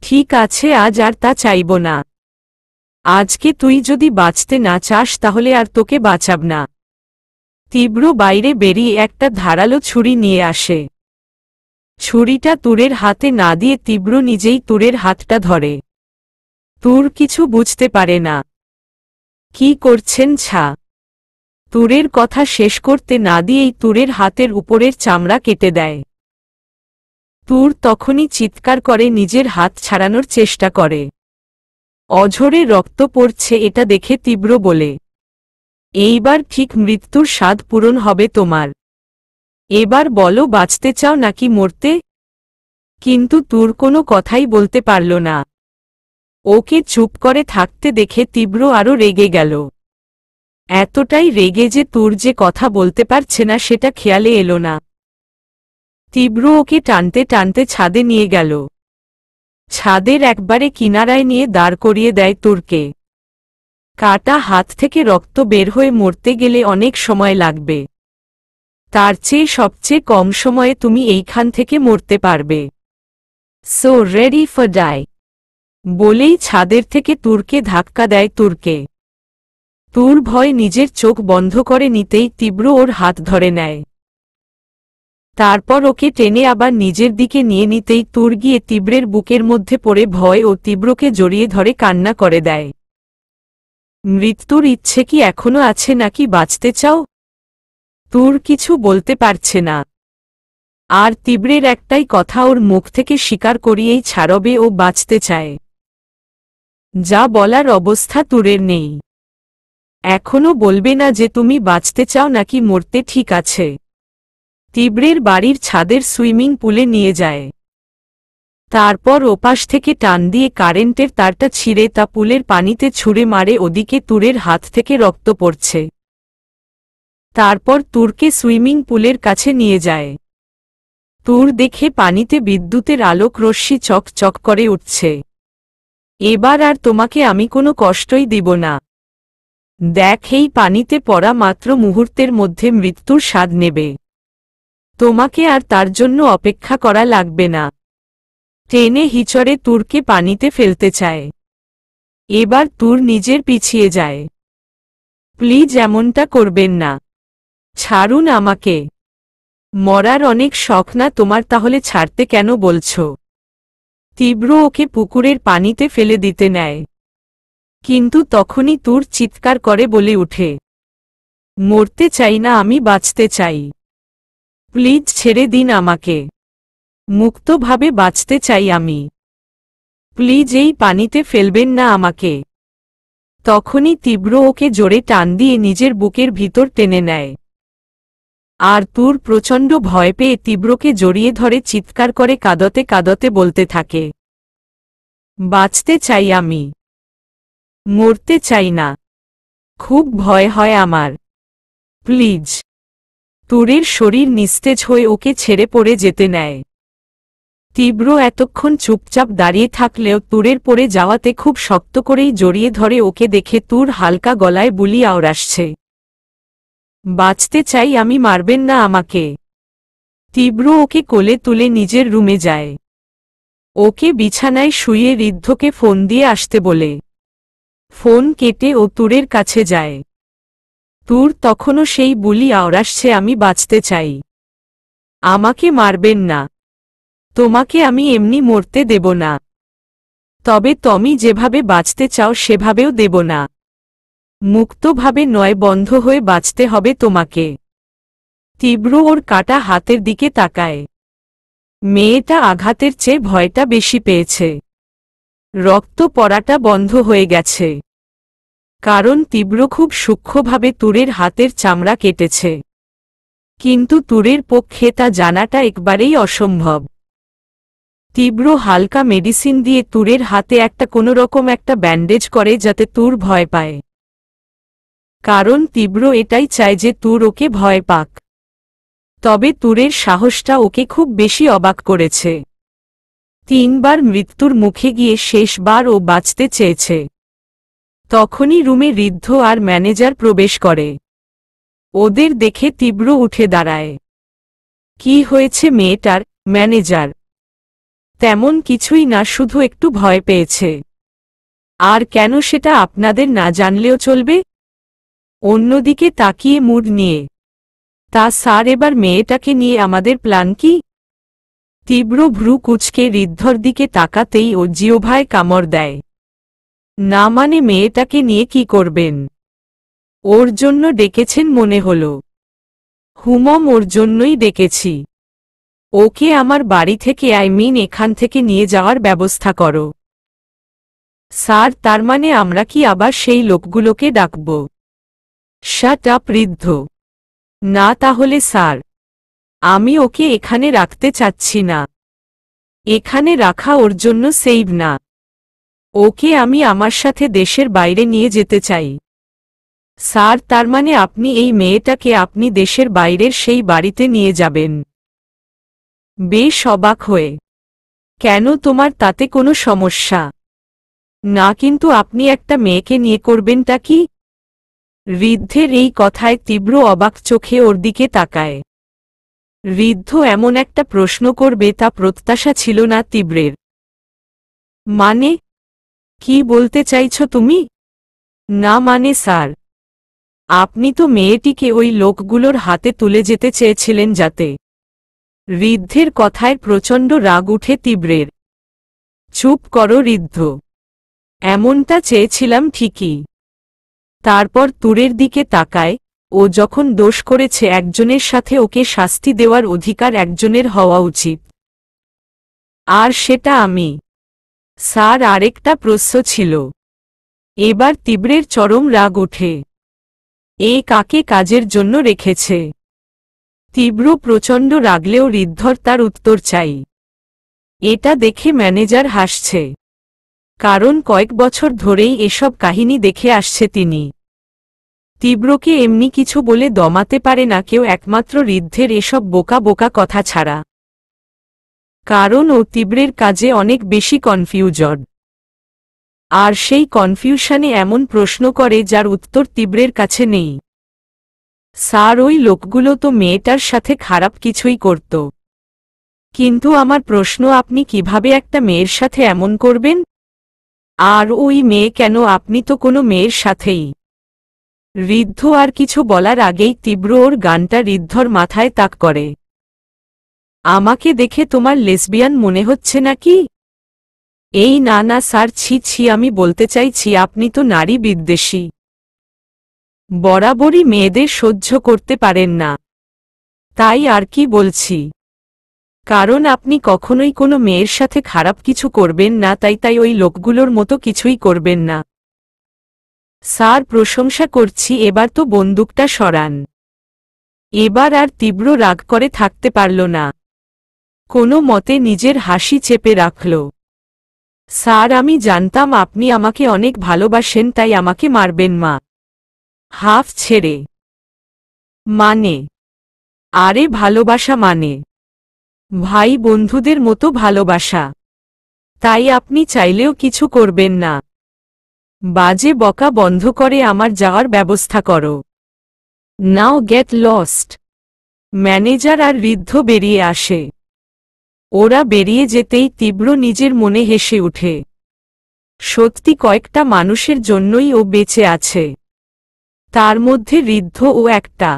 ঠিক আছে, আজ আর তা চাইব না। আজকে তুই যদি বাঁচতে না চাস তাহলে আর তোকে বাঁচাব না। তীব্র বাইরে বেরিয়ে একটা ধারালো ছুরি নিয়ে আসে। ছুরিটা তুরের হাতে না দিয়ে তীব্র নিজেই তুরের হাতটা ধরে। তুর কিছু বুঝতে পারে না। কি করছেন ছা? তুরের কথা শেষ করতে না দিয়েই তুরের হাতের উপরের চামড়া কেটে দেয়। তুর তখনই চিৎকার করে নিজের হাত ছাড়ানোর চেষ্টা করে। অঝরে রক্ত পড়ছে এটা দেখে তীব্র বলে, এইবার ঠিক মৃত্যুর স্বাদ পূরণ হবে তোমার। এবার বলো, বাঁচতে চাও নাকি মরতে? কিন্তু তুর কোনো কথাই বলতে পারল না। ওকে চুপ করে থাকতে দেখে তীব্র আরো রেগে গেল। এতটাই রেগে যে তুর যে কথা বলতে পারছে না সেটা খেয়ালে এলো না। তীব্র ওকে টানতে টানতে ছাদে নিয়ে গেল। ছাদের একবারে কিনারায় নিয়ে দাঁড় করিয়ে দেয় তুরকে। কাটা হাত থেকে রক্ত বের হয়ে মরতে গেলে অনেক সময় লাগবে, তার চেয়ে সবচেয়ে কম সময়ে তুমি এইখান থেকে মরতে পারবে। সো রেডি ফর ডাই, বলেই ছাদের থেকে তুরকে ধাক্কা দেয় তুরকে। তুর ভয় নিজের চোখ বন্ধ করে নিতেই তীব্র ওর হাত ধরে নেয়। তারপর ওকে টেনে আবার নিজের দিকে নিয়ে নিতেই তুর গিয়ে তীব্রের বুকের মধ্যে পড়ে ভয় ও তীব্রকে জড়িয়ে ধরে কান্না করে দেয়। মৃত্যুর ইচ্ছে কি এখনো আছে নাকি বাঁচতে চাও? তুর কিছু বলতে পারছে না। আর তীব্রের একটাই কথা, ওর মুখ থেকে স্বীকার করিয়েই ছাড়বে ও বাঁচতে চায়। যা বলার অবস্থা তুরের নেই। এখনো বলবে না যে তুমি বাঁচতে চাও নাকি মরতে? ঠিক আছে। তীব্রের বাড়ির ছাদের সুইমিং পুলে নিয়ে যায়। তারপর ওপাশ থেকে টান দিয়ে কারেন্টের তারটা ছিঁড়ে তা পুলের পানিতে ছুঁড়ে মারে। ওদিকে তুরের হাত থেকে রক্ত পড়ছে। তারপর তুরকে সুইমিং পুলের কাছে নিয়ে যায়। তুর দেখে পানিতে বিদ্যুতের আলোক রশ্মি চক চক করে উঠছে। এবার আর তোমাকে আমি কোনো কষ্টই দিব না। দেখ, এই পানিতে পড়া মাত্র মুহূর্তের মধ্যে মৃত্যুর স্বাদ নেবে। তোমাকে আর তার জন্য অপেক্ষা করা লাগবে না। টেনে হিচড়ে তুরকে পানিতে ফেলতে চায়। এবার তুর নিজের পিছিয়ে যায়। প্লিজ এমনটা করবেন না, ছাড়ুন আমাকে। মরার অনেক শখ না তোমার, তাহলে ছাড়তে কেন বলছো? তীব্র ওকে পুকুরের পানিতে ফেলে দিতে নেয়, কিন্তু তখনই তুর চিৎকার করে বলে উঠে, মরতে চাই না, আমি বাঁচতে চাই। প্লিজ ছেড়ে দিন আমাকে, মুক্তভাবে বাঁচতে চাই আমি। প্লিজ এই পানিতে ফেলবেন না আমাকে। তখনই তীব্র ওকে জোরে টান দিয়ে নিজের বুকের ভিতর টেনে নেয়। আর তুর প্রচণ্ড ভয় পেয়ে তীব্রকে জড়িয়ে ধরে চিৎকার করে কাঁদতে কাঁদতে বলতে থাকে, বাঁচতে চাই আমি, মরতে চাই না, খুব ভয় হয় আমার, প্লিজ। তুরের শরীর নিস্তেজ হয়ে ওকে ছেড়ে পড়ে যেতে নেয়। তীব্র এতক্ষণ চুপচাপ দাঁড়িয়ে থাকলেও তুরের পড়ে যাওয়াতে খুব শক্ত করেই জড়িয়ে ধরে ওকে দেখে তুর হালকা গলায় বুলি আওড় আসছে, বাঁচতে চাই আমি, মারবেন না আমাকে। তীব্র ওকে কোলে তুলে নিজের রুমে যায়। ওকে বিছানায় শুইয়ে ঋদ্ধকে ফোন দিয়ে আসতে বলে। ফোন কেটে ও তুরের কাছে যায়। তুর তখনও সেই বুলি আওড়াসছে, আমি বাঁচতে চাই, আমাকে মারবেন না, তোমাকে আমি এমনি মরতে দেব না, তবে তুমি যেভাবে বাঁচতে চাও সেভাবেও দেব না, মুক্তভাবে নয়, বন্ধ হয়ে বাঁচতে হবে তোমাকে। তীব্র ওর কাটা হাতের দিকে তাকায়। মেয়েটা আঘাতের চেয়ে ভয়টা বেশি পেয়েছে। রক্ত পড়াটা বন্ধ হয়ে গেছে, কারণ তীব্র খুব সূক্ষ্মভাবে তুরের হাতের চামড়া কেটেছে। কিন্তু তুরের পক্ষে তা জানাটা একবারেই অসম্ভব। তীব্র হালকা মেডিসিন দিয়ে তুরের হাতে কোনোরকম একটা ব্যান্ডেজ করে, যাতে তুর ভয় পায়। কারণ তীব্র এটাই চায় যে তুর ওকে ভয় পাক। তবে তুরের সাহসটা ওকে খুব বেশি অবাক করেছে। 3 বার মৃত্যুর মুখে গিয়ে শেষবার ও বাঁচতে চেয়েছে। তখনই রুমে ঋদ্ধ আর ম্যানেজার প্রবেশ করে। ওদের দেখে তীব্র উঠে দাঁড়ায়। কি হয়েছে মেয়েটার, ম্যানেজার? তেমন কিছুই না, শুধু একটু ভয় পেয়েছে। আর কেন সেটা আপনাদের না জানলেও চলবে। অন্যদিকে তাকিয়ে মুড নিয়ে, তা স্যার, এবার মেয়েটাকে নিয়ে আমাদের প্ল্যান কি? তীব্র ভ্রু কুঁচকে ঋদ্ধর দিকে তাকাতেই ও জিহ্বায় কামড় দেয়। না মানে মেয়েটাকে নিয়ে কি করবেন? ওর জন্য ডেকেছেন মনে হল। হুমম, ওর জন্যই ডেকেছি। ওকে আমার বাড়ি থেকে, এখান থেকে নিয়ে যাওয়ার ব্যবস্থা করো। স্যার, তার মানে আমরা কি আবার সেই লোকগুলোকে ডাকব? শাট আপ ঋদ্ধ। না তাহলে স্যার, আমি ওকে এখানে রাখতে চাচ্ছি না। এখানে রাখা ওর জন্য সেভ না। ওকে আমি আমার সাথে দেশের বাইরে নিয়ে যেতে চাই। স্যার, তার মানে আপনি এই মেয়েটাকে আপনি দেশের বাইরের সেই বাড়িতে নিয়ে যাবেন? বেশ অবাক হয়ে, কেন, তোমার তাতে কোনো সমস্যা? না, কিন্তু আপনি একটা মেয়েকে নিয়ে করবেনটা কি? ঋদ্ধের এই কথায় তীব্র অবাক চোখে ওর দিকে তাকায়। ঋদ্ধ এমন একটা প্রশ্ন করবে তা প্রত্যাশা ছিল না তীব্রের। মানে, কি বলতে চাইছ তুমি? না মানে স্যার, আপনি তো মেয়েটিকে ওই লোকগুলোর হাতে তুলে যেতে চেয়েছিলেন যাতে। ঋদ্ধের কথায় প্রচণ্ড রাগ উঠে তীব্রের। চুপ করো ঋদ্ধ, এমনটা চেয়েছিলাম ঠিকই। তারপর তুরের দিকে তাকায়। ও যখন দোষ করেছে একজনের সাথে, ওকে শাস্তি দেওয়ার অধিকার একজনের হওয়া উচিত, আর সেটা আমি। স্যার, আরেকটা প্রশ্ন ছিল। এবার তীব্রের চরম রাগ ওঠে। এ কাকে কাজের জন্য রেখেছে? তীব্র প্রচণ্ড রাগলেও ঋদ্ধর তার উত্তর চাই। এটা দেখে ম্যানেজার হাসছে, কারণ কয়েক বছর ধরেই এসব কাহিনী দেখে আসছে তিনি। তীব্রকে এমনি কিছু বলে দমাতে পারে না কেউ, একমাত্র ঋদ্ধের এসব বোকা বোকা কথা ছাড়া। কারণ ও তীব্রের কাজে অনেক বেশি কনফিউজড, আর সেই কনফিউশনে এমন প্রশ্ন করে যার উত্তর তীব্রের কাছে নেই। স্যার, ওই লোকগুলো তো মেয়েটার সাথে খারাপ কিছুই করত, কিন্তু আমার প্রশ্ন, আপনি কিভাবে একটা মেয়ের সাথে এমন করবেন? আর ওই মেয়ে কেন? আপনি তো কোনো মেয়ের সাথেই। ঋদ্ধ আর কিছু বলার আগেই তীব্র ওর গানটা ঋদ্ধর মাথায় তাক করে। আমাকে দেখে তোমার লেসবিয়ান মনে হচ্ছে নাকি? এই না না স্যার, ছি ছি, আমি বলতে চাইছি আপনি তো নারী বিদ্বেষী, বরাবরই মেয়েদের সহ্য করতে পারেন না। তাই আর কি বলছি, কারণ আপনি কখনোই কোনো মেয়ের সাথে খারাপ কিছু করবেন না, তাই ওই লোকগুলোর মতো কিছুই করবেন না। স্যার, প্রশংসা করছি, এবার তো বন্দুকটা সরান। এবার আর তীব্র রাগ করে থাকতে পারল না, কোনো মতে নিজের হাসি চেপে রাখল। স্যার, আমি জানতাম আপনি আমাকে অনেক ভালোবাসেন, তাই আমাকে মারবেন মা। হাফ ছেড়ে মানে? আরে ভালোবাসা মানে ভাই বন্ধুদের মতো ভালোবাসা, তাই আপনি চাইলেও কিছু করবেন না। বাজে বকা বন্ধ করে আমার যাওয়ার ব্যবস্থা করো। নাও গেট লস্ট। ম্যানেজার আর ঋদ্ধ বেরিয়ে আসে। ওরা বেরিয়ে যেতেই তীব্র নিজের মনে হেসে উঠে। সত্যি কয়েকটা মানুষের জন্যই ও বেঁচে আছে, তার মধ্যে ঋদ্ধ ও একটা।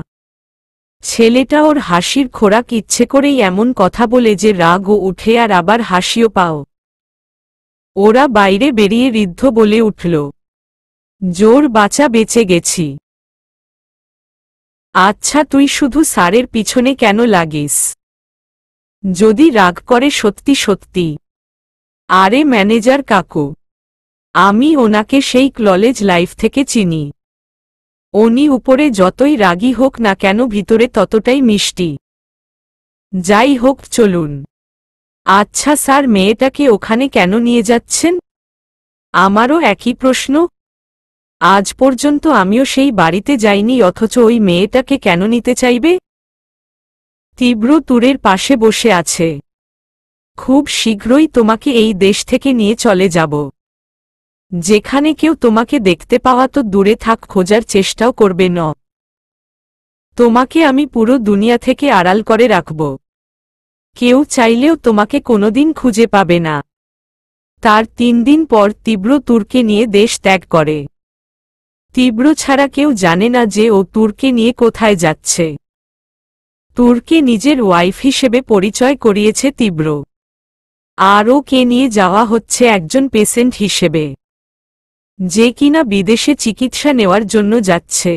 ছেলেটা ওর হাসির খোরাক, ইচ্ছে করেই এমন কথা বলে যে রাগও উঠে আর আবার হাসিও পাও। ওরা বাইরে বেরিয়ে ঋদ্ধ বলে উঠল, জোর বাঁচা, বেঁচে গেছি। আচ্ছা, তুই শুধু স্যারের পিছনে কেন লাগিস? যদি রাগ করে সত্যি সত্যি। আরে ম্যানেজার কাকু, আমি ওনাকে সেই কলেজ লাইফ থেকে চিনি। উনি উপরে যতই রাগী হোক না কেন, ভিতরে ততটাই মিষ্টি। যাই হোক, চলুন। আচ্ছা স্যার, মেয়েটাকে ওখানে কেন নিয়ে যাচ্ছেন? আমারও একই প্রশ্ন। আজ পর্যন্ত আমিও সেই বাড়িতে যাইনি, অথচ ওই মেয়েটাকে কেন নিতে চাইবে? তীব্র তুরের পাশে বসে আছে। খুব শীঘ্রই তোমাকে এই দেশ থেকে নিয়ে চলে যাব, যেখানে কেউ তোমাকে দেখতে পাওয়া তো দূরে থাক, খোঁজার চেষ্টাও করবে না। তোমাকে আমি পুরো দুনিয়া থেকে আড়াল করে রাখব, কেউ চাইলেও তোমাকে কোনোদিন খুঁজে পাবে না। তার 3 দিন পর তীব্র তুরকে নিয়ে দেশ ত্যাগ করে। তীব্র ছাড়া কেউ জানে না যে ও তুরকে নিয়ে কোথায় যাচ্ছে। তুরকে নিজের ওয়াইফ হিসেবে পরিচয় করিয়েছে তীব্র, আর ওকে নিয়ে যাওয়া হচ্ছে একজন পেশেন্ট হিসেবে, যে কিনা বিদেশে চিকিৎসা নেওয়ার জন্য যাচ্ছে।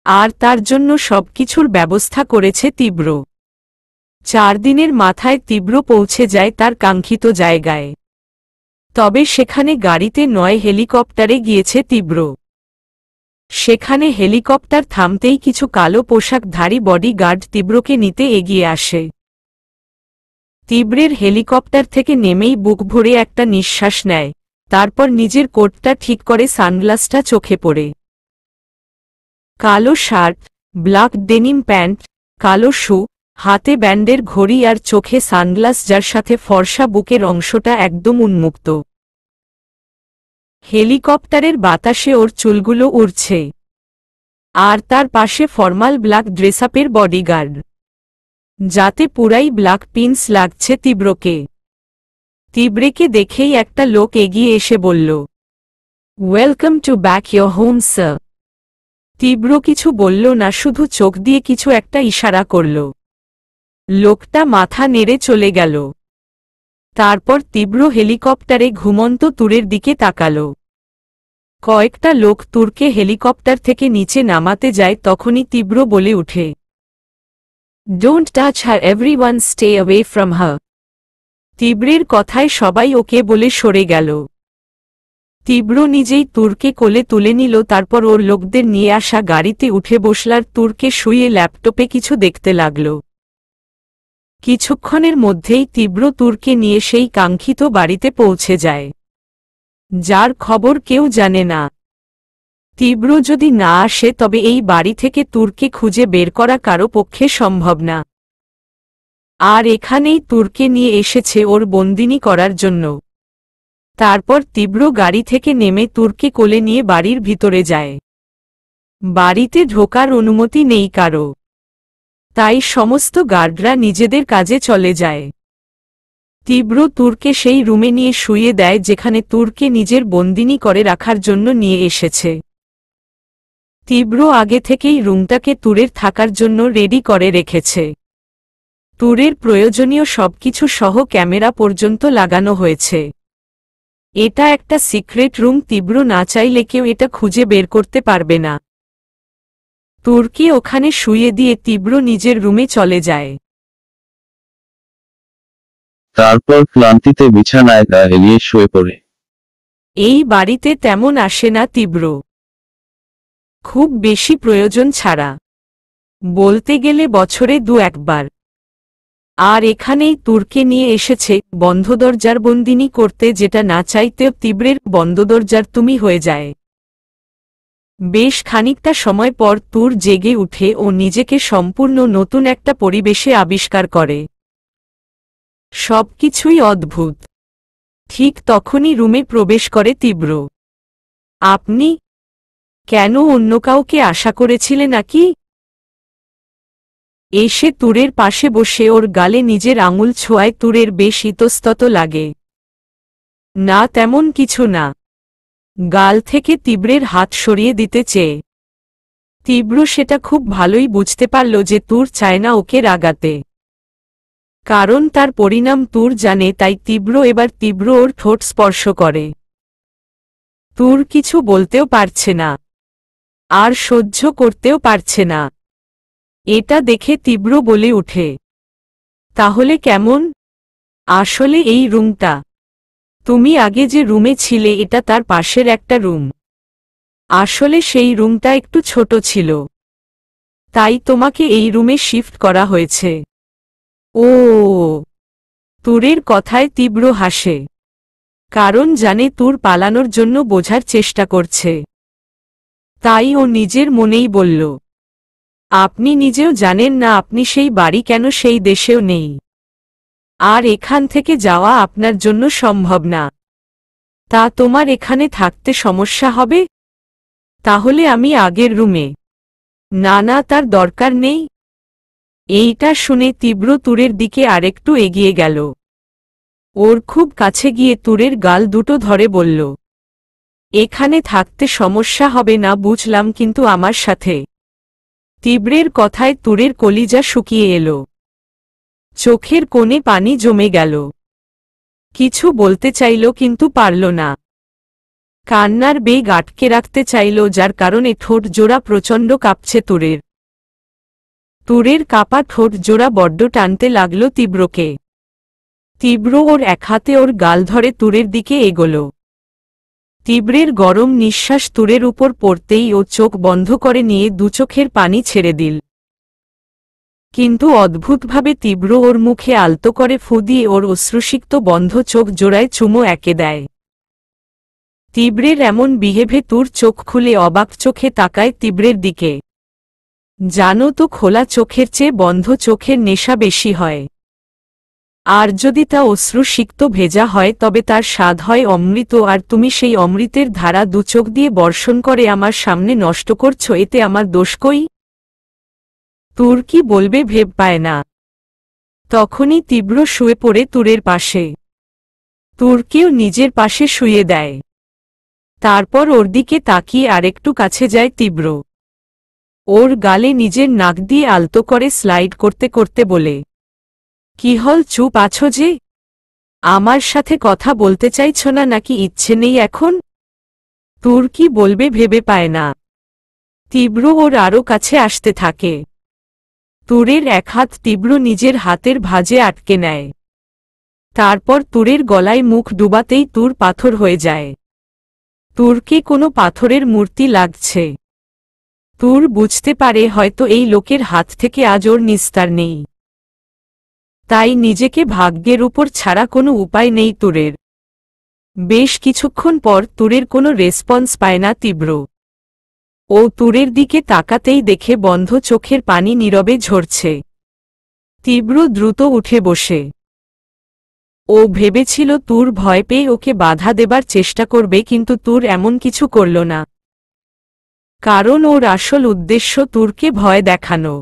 আর তার জন্য সবকিছুর ব্যবস্থা করেছে তীব্র। 4 দিনের মাথায় তীব্র পৌঁছে যায় তার কাঙ্ক্ষিত জায়গায়। তবে সেখানে গাড়িতে নয়, হেলিকপ্টারে গিয়েছে তীব্র। সেখানে হেলিকপ্টার থামতেই কিছু কালো পোশাকধারী বডিগার্ড তীব্রকে নিতে এগিয়ে আসে। তীব্রের হেলিকপ্টার থেকে নেমেই বুক ভরে একটা নিঃশ্বাস নেয়, তারপর নিজের কোটটা ঠিক করে সানগ্লাসটা চোখে পড়ে। কালো শার্ট, ব্ল্যাক ডেনিম প্যান্ট, কালো শু, হাতে ব্যান্ডের ঘড়ি আর চোখে সানগ্লাস, যার সাথে ফর্সা বুকের অংশটা একদম উন্মুক্ত। হেলিকপ্টারের বাতাসে ওর চুলগুলো উড়ছে, আর তার পাশে ফর্মাল ব্ল্যাক ড্রেসআপের বডিগার্ড, যাতে পুরাই ব্ল্যাক পিন্স লাগছে তীব্রকে। তীব্রকে দেখেই একটা লোক এগিয়ে এসে বলল, welcome to back your home sir. তীব্র কিছু বলল না, শুধু চোখ দিয়ে কিছু একটা ইশারা করল। লোকটা মাথা নেড়ে চলে গেল। তারপর তীব্র হেলিকপ্টারে ঘুমন্ত তুরের দিকে তাকাল। কয়েকটা লোক তুরকে হেলিকপ্টার থেকে নিচে নামাতে যায়, তখনই তীব্র বলে উঠে, don't touch her, everyone stay away from her. তীব্রের কথায় সবাই ওকে বলে সরে গেল। তীব্র নিজেই তুরকে কোলে তুলে নিল, তারপর ওর লোকদের নিয়ে আসা গাড়িতে উঠে বসলার তুরকে শুয়ে ল্যাপটপে কিছু দেখতে লাগল। কিছুক্ষণের মধ্যেই তীব্র তুরকে নিয়ে সেই কাঙ্ক্ষিত বাড়িতে পৌঁছে যায়, যার খবর কেউ জানে না। তীব্র যদি না আসে তবে এই বাড়ি থেকে তুরকে খুঁজে বের করা কারো পক্ষে সম্ভব না। আর এখানেই তুরকে নিয়ে এসেছে ওর বন্দিনী করার জন্য। তারপর তীব্র গাড়ি থেকে নেমে তুরকে কোলে নিয়ে বাড়ির ভিতরে যায়। বাড়িতে ঢোকার অনুমতি নেই কারো, তাই সমস্ত গার্ডরা নিজেদের কাজে চলে যায়। তীব্র তুরকে সেই রুমে নিয়ে শুইয়ে দেয় যেখানে তুরকে নিজের বন্দিনী করে রাখার জন্য নিয়ে এসেছে। তীব্র আগে থেকেই রুমটাকে তুরের থাকার জন্য রেডি করে রেখেছে। তুরের প্রয়োজনীয় সবকিছু সহ ক্যামেরা পর্যন্ত লাগানো হয়েছে। এটা একটা সিক্রেট রুম, তীব্র না চাইলে কেউ এটা খুঁজে বের করতে পারবে না। তুরকে ওখানে শুইয়ে দিয়ে তীব্র নিজের রুমে চলে যায়। তারপর ক্লান্তিতে বিছানায় গা এলিয়ে শুয়ে পড়ে। এই বাড়িতে তেমন আসে না তীব্র, খুব বেশি প্রয়োজন ছাড়া, বলতে গেলে বছরে 2-1 বার। আর এখানেই তুরকে নিয়ে এসেছে বন্ধ দরজার বন্দিনী করতে, যেটা না চাইতেও তীব্রের বন্ধ দরজার তুমি হয়ে যায়। বেশ খানিকটা সময় পর তুর জেগে উঠে ও নিজেকে সম্পূর্ণ নতুন একটা পরিবেশে আবিষ্কার করে। সবকিছুই অদ্ভুত। ঠিক তখনই রুমে প্রবেশ করে তীব্র। আপনি কেন অন্য কাউকে আশা করেছিলে নাকি? এসে তুরের পাশে বসে ওর গালে নিজের আঙুল ছোঁয়ায় তুরের বেশ ইতস্তত লাগে। না, তেমন কিছু না। গাল থেকে তীব্রের হাত সরিয়ে দিতে চেয়ে তীব্র সেটা খুব ভালোই বুঝতে পারল যে তুর চায় না ওকে রাগাতে, কারণ তার পরিণাম তুর জানে। তাই তীব্র ওর ঠোঁট স্পর্শ করে। তুর কিছু বলতেও পারছে না, আর সহ্য করতেও পারছে না। এটা দেখে তীব্র বলে ওঠে, তাহলে কেমন? আসলে এই রুমটা, তুমি আগে যে রুমে ছিলে এটা তার পাশের একটা রুম। আসলে সেই রুমটা একটু ছোট ছিল, তাই তোমাকে এই রুমে শিফট করা হয়েছে। ও, তুরের কথায় তীব্র হাসে, কারণ জানে তুর পালানোর জন্য বোঝার চেষ্টা করছে। তাই ও নিজের মনেই বলল, আপনি নিজেও জানেন না আপনি সেই বাড়ি কেন সেই দেশেও নেই, আর এখান থেকে যাওয়া আপনার জন্য সম্ভব না। তা তোমার এখানে থাকতে সমস্যা হবে? তাহলে আমি আগের রুমে। না না, তার দরকার নেই। এইটা শুনে তীব্র তুরের দিকে আরেকটু এগিয়ে গেল। ওর খুব কাছে গিয়ে তুরের গাল দুটো ধরে বলল, এখানে থাকতে সমস্যা হবে না বুঝলাম, কিন্তু আমার সাথে। তীব্রের কথায় তুরের কলিজা শুকিয়ে এলো, চোখের কোণে পানি জমে গেল। কিছু বলতে চাইল কিন্তু পারল না। কান্নার বেগ আটকে রাখতে চাইল, যার কারণে ঠোঁট জোড়া প্রচণ্ড কাঁপছে তুরের। তুরের কাপা ঠোঁট জোড়া বড্ড টানতে লাগল তীব্রকে। তীব্র ওর এক হাতে ওর গাল ধরে তুরের দিকে এগোল। তীব্রের গরম নিঃশ্বাস তুরের উপর পড়তেই ও চোখ বন্ধ করে নিয়ে দুচোখের পানি ছেড়ে দিল। কিন্তু অদ্ভুতভাবে তীব্র ওর মুখে আলতো করে ফু দিয়ে ওর অশ্রুসিক্ত বন্ধ চোখ জোড়ায় চুমো এঁকে দেয়। তীব্রের এমন বিহেভে তুর চোখ খুলে অবাক চোখে তাকায় তীব্রের দিকে। জানো তো, খোলা চোখের চেয়ে বন্ধ চোখের নেশা বেশি হয়, আর যদি তা অশ্রুসিক্ত ভেজা হয় তবে তার স্বাদ হয় অমৃত। আর তুমি সেই অমৃতের ধারা দুচোখ দিয়ে বর্ষণ করে আমার সামনে নষ্ট করছ, এতে আমার দোষ কই? তুর কি বলবে ভেব পায় না। তখনই তীব্র শুয়ে পড়ে তুরের পাশে। তুরকেও নিজের পাশে শুয়ে দেয়। তারপর ওর দিকে তাকিয়ে আরেকটু কাছে যায় তীব্র। ওর গালে নিজের নাক দিয়ে আলতো করে স্লাইড করতে করতে বলে, কি হল, চুপ আছো যে? আমার সাথে কথা বলতে চাইছ না নাকি ইচ্ছে নেই এখন? তুর কি বলবে ভেবে পায় না। তীব্র ওর আরও কাছে আসতে থাকে। তুরের এক হাত তীব্র নিজের হাতের ভাঁজে আটকে নেয়। তারপর তুরের গলায় মুখ ডুবাতেই তুর পাথর হয়ে যায়। তুরকে কোনো পাথরের মূর্তি লাগছে। তুর বুঝতে পারে হয়তো এই লোকের হাত থেকে আজ ওর নিস্তার নেই। তাই নিজেকে ভাগ্যের উপর ছাড়া কোনো উপায় নেই তুরের। বেশ কিছুক্ষণ পর তুরের কোনো রেসপন্স পায় না তীব্র। ও তুরের দিকে তাকাতেই দেখে বন্ধ চোখের পানি নীরবে ঝরছে। তীব্র দ্রুত উঠে বসে। ও ভেবেছিল তুর ভয় পেয়ে ওকে বাধা দেবার চেষ্টা করবে, কিন্তু তুর এমন কিছু করল না। কারণ ওর আসল উদ্দেশ্য তুরকে ভয় দেখানো।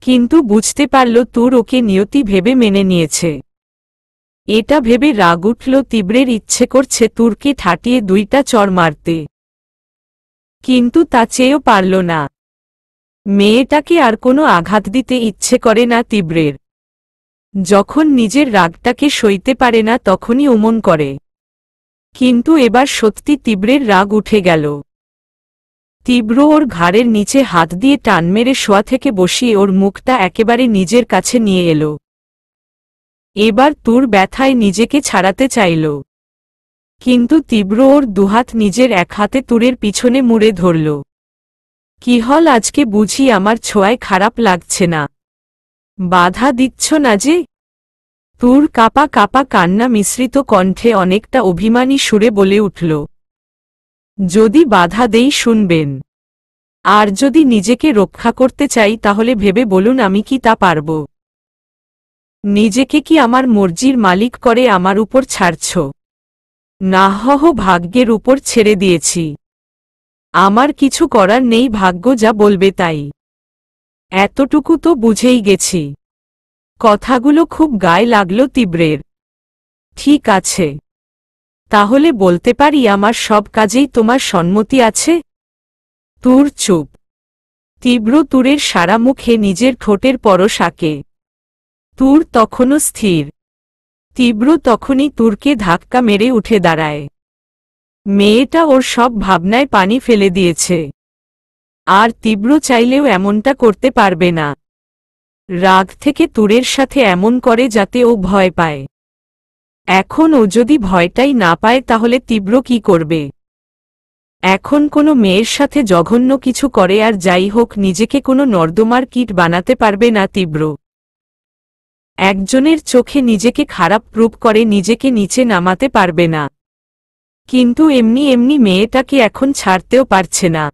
কিন্তু বুঝতে পারল তুর ওকে নিয়তি ভেবে মেনে নিয়েছে। এটা ভেবে রাগ উঠল তীব্রের, ইচ্ছে করছে তুরকে ঠাটিয়ে দুইটা চড় মারতে। কিন্তু তা চেয়েও পারল না। মেয়েটাকে আর কোনো আঘাত দিতে ইচ্ছে করে না তীব্রের। যখন নিজের রাগটাকে সইতে পারে না তখনই অমন করে। কিন্তু এবার সত্যি তীব্রের রাগ উঠে গেল। তীব্র ওর ঘাড়ের নিচে হাত দিয়ে টান মেরে শোয়া থেকে বসিয়ে ওর মুখটা একেবারে নিজের কাছে নিয়ে এলো। এবার তুর ব্যথায় নিজেকে ছাড়াতে চাইল, কিন্তু তীব্র ওর দুহাত নিজের এক হাতে তুরের পিছনে মুড়ে ধরল। কি হল, আজকে বুঝি আমার ছোঁয়ায় খারাপ লাগছে না? বাধা দিচ্ছ না যে? তুর কাপা কাপা কান্না মিশ্রিত কণ্ঠে অনেকটা অভিমানী সুরে বলে উঠল। যদি বাধা দেই শুনবেন, আর যদি নিজেকে রক্ষা করতে চাই তাহলে ভেবে বলুন আমি কি তা পারব? নিজেকে কি আমার মর্জির মালিক করে আমার উপর ছাড়ছ? না, ভাগ্যের উপর ছেড়ে দিয়েছি। আমার কিছু করার নেই, ভাগ্য যা বলবে তাই। এতটুকু তো বুঝেই গেছি। কথাগুলো খুব গায়ে লাগল তীব্রের। ঠিক আছে, তাহলে বলতে পারি আমার সব কাজেই তোমার সম্মতি আছে? তুর চুপ। তীব্র তুরের সারা মুখে নিজের ঠোঁটের পরশ আঁকে। তুর তখনও স্থির। তীব্র তখনই তুরকে ধাক্কা মেরে উঠে দাঁড়ায়। মেয়েটা ওর সব ভাবনায় পানি ফেলে দিয়েছে। আর তীব্র চাইলেও এমনটা করতে পারবে না। রাগ থেকে তুরের সাথে এমন করে যাতে ও ভয় পায়। এখন ও যদি ভয়টাই না পায় তাহলে তীব্র কি করবে? এখন কোনো মেয়ের সাথে জঘন্য কিছু করে আর যাই হোক নিজেকে কোনো নর্দমার কীট বানাতে পারবে না তীব্র। একজনের চোখে নিজেকে খারাপ প্রুভ করে নিজেকে নিচে নামাতে পারবে না। কিন্তু এমনি এমনি মেয়েটাকে এখন ছাড়তেও পারছে না।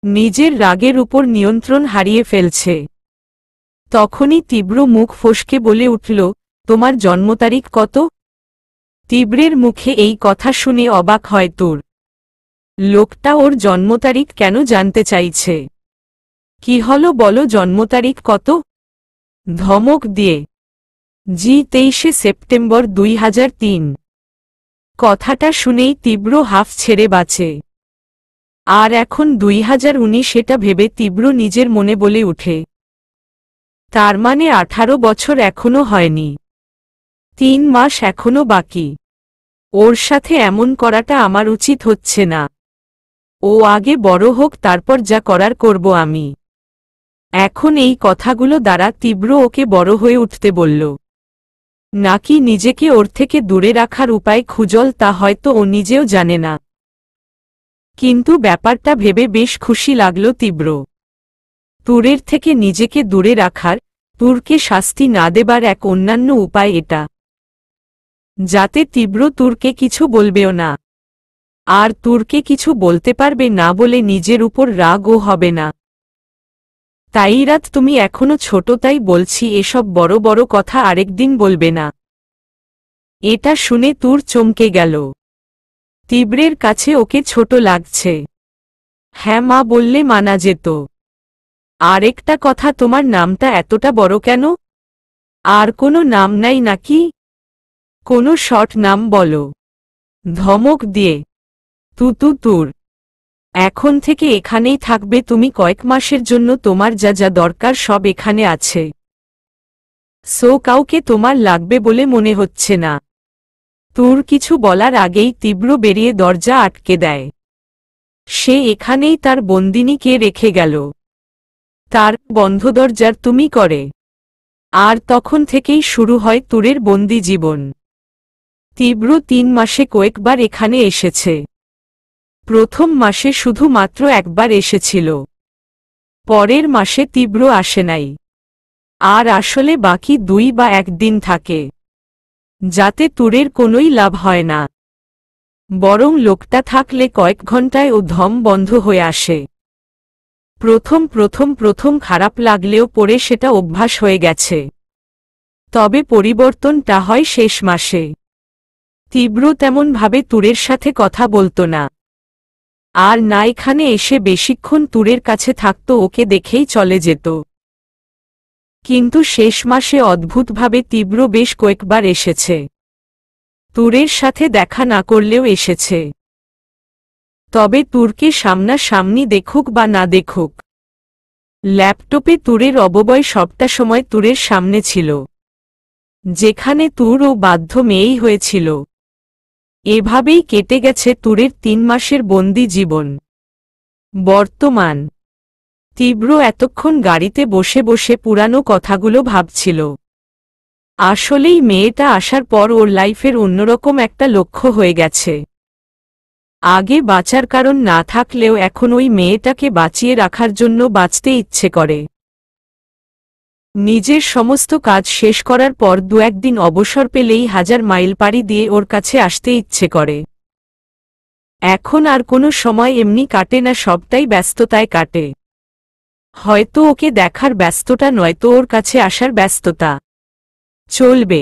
নিজের রাগের উপর নিয়ন্ত্রণ হারিয়ে ফেলছে। তখনই তীব্র মুখ ফসকে বলে উঠল, তোমার জন্মতারিখ কত? তীব্রের মুখে এই কথা শুনে অবাক হয় তুর। লোকটা ওর জন্মতারিখ কেন জানতে চাইছে? কি হলো বলো, জন্মতারিখ কত? ধমক দিয়ে। জি 23 সেপ্টেম্বর 2003। কথাটা শুনেই তীব্র হাফ ছেড়ে বাঁচে। আর এখন 2019 এটা ভেবে তীব্র নিজের মনে বলে উঠে, তার মানে 18 বছর এখনো হয়নি। 3 মাস এখনো বাকি। ওর সাথে এমন করাটা আমার উচিত হচ্ছে না। ও আগে বড় হোক, তারপর যা করার করব আমি। এখন এই কথাগুলো দ্বারা তীব্র ওকে বড় হয়ে উঠতে বলল। নাকি নিজেকে ওর থেকে দূরে রাখার উপায় খুঁজল তা হয়তো ও নিজেও জানে না। কিন্তু ব্যাপারটা ভেবে বেশ খুশি লাগল তীব্র। তুরের থেকে নিজেকে দূরে রাখার, তুরকে শাস্তি না দেবার এক অন্যান্য উপায় এটা, যাতে তীব্র তুরকে কিছু বলবেও না। আর তুরকে কিছু বলতে পারবে না বলে নিজের উপর রাগও হবে না। তাই রাত, তুমি এখনো ছোট, তাই বলছি এসব বড় বড় কথা আরেকদিন বলবে না। এটা শুনে তুর চমকে গেল। তীব্রের কাছে ওকে ছোট লাগছে। হ্যাঁ মা বললে মানা যেত। আরেকটা কথা, তোমার নামটা এতটা বড় কেন? আর কোনো নাম নাই নাকি? কোনো শর্ট নাম বলো। ধমক দিয়ে। তুর। এখন থেকে এখানেই থাকবে তুমি কয়েক মাসের জন্য, তোমার যা যা দরকার সব এখানে আছে। সো কাউকে তোমার লাগবে বলে মনে হচ্ছে না। তুর কিছু বলার আগেই তীব্র বেরিয়ে দরজা আটকে দেয়। সে এখানেই তার বন্দিনীকে রেখে গেল। তার বন্ধ দরজার তুমি করে। আর তখন থেকেই শুরু হয় তুরের বন্দি জীবন। তীব্র 3 মাসে কয়েকবার এখানে এসেছে। প্রথম মাসে শুধুমাত্র একবার এসেছিল। পরের মাসে তীব্র আসে নাই। আর আসলে বাকি 2 বা 1 দিন থাকে, যাতে তুরের কোনোই লাভ হয় না, বরং লোকটা থাকলে কয়েক ঘন্টায় ও ধম বন্ধ হয়ে আসে। প্রথম খারাপ লাগলেও পরে সেটা অভ্যাস হয়ে গেছে। তবে পরিবর্তনটা হয় শেষ মাসে। তীব্র তেমনভাবে তুরের সাথে কথা বলতো না, আর না এখানে এসে বেশিক্ষণ তুরের কাছে থাকতো, ওকে দেখেই চলে যেত। কিন্তু শেষ মাসে অদ্ভুতভাবে তীব্র বেশ কয়েকবার এসেছে। তুরের সাথে দেখা না করলেও এসেছে। তবে তুরকে সামনাসামনি দেখুক বা না দেখুক, ল্যাপটপে তুরের অবয়ব সবটা সময় তুরের সামনে ছিল, যেখানে তুর ও বাধ্য মেয়েই হয়েছিল। এভাবেই কেটে গেছে তুরের 3 মাসের বন্দি জীবন। বর্তমান তীব্র এতক্ষণ গাড়িতে বসে বসে পুরানো কথাগুলো ভাবছিল। আসলেই মেয়েটা আসার পর ওর লাইফের অন্যরকম একটা লক্ষ্য হয়ে গেছে। আগে বাঁচার কারণ না থাকলেও এখন ওই মেয়েটাকে বাঁচিয়ে রাখার জন্য বাঁচতে ইচ্ছে করে। নিজের সমস্ত কাজ শেষ করার পর 2-1 দিন অবসর পেলেই 1000 মাইল পাড়ি দিয়ে ওর কাছে আসতে ইচ্ছে করে। এখন আর কোনো সময় এমনি কাটে না, সবটাই ব্যস্ততায় কাটে। হয়তো ওকে দেখার ব্যস্ততা, নয়তো ওর কাছে আসার ব্যস্ততা। চলবে।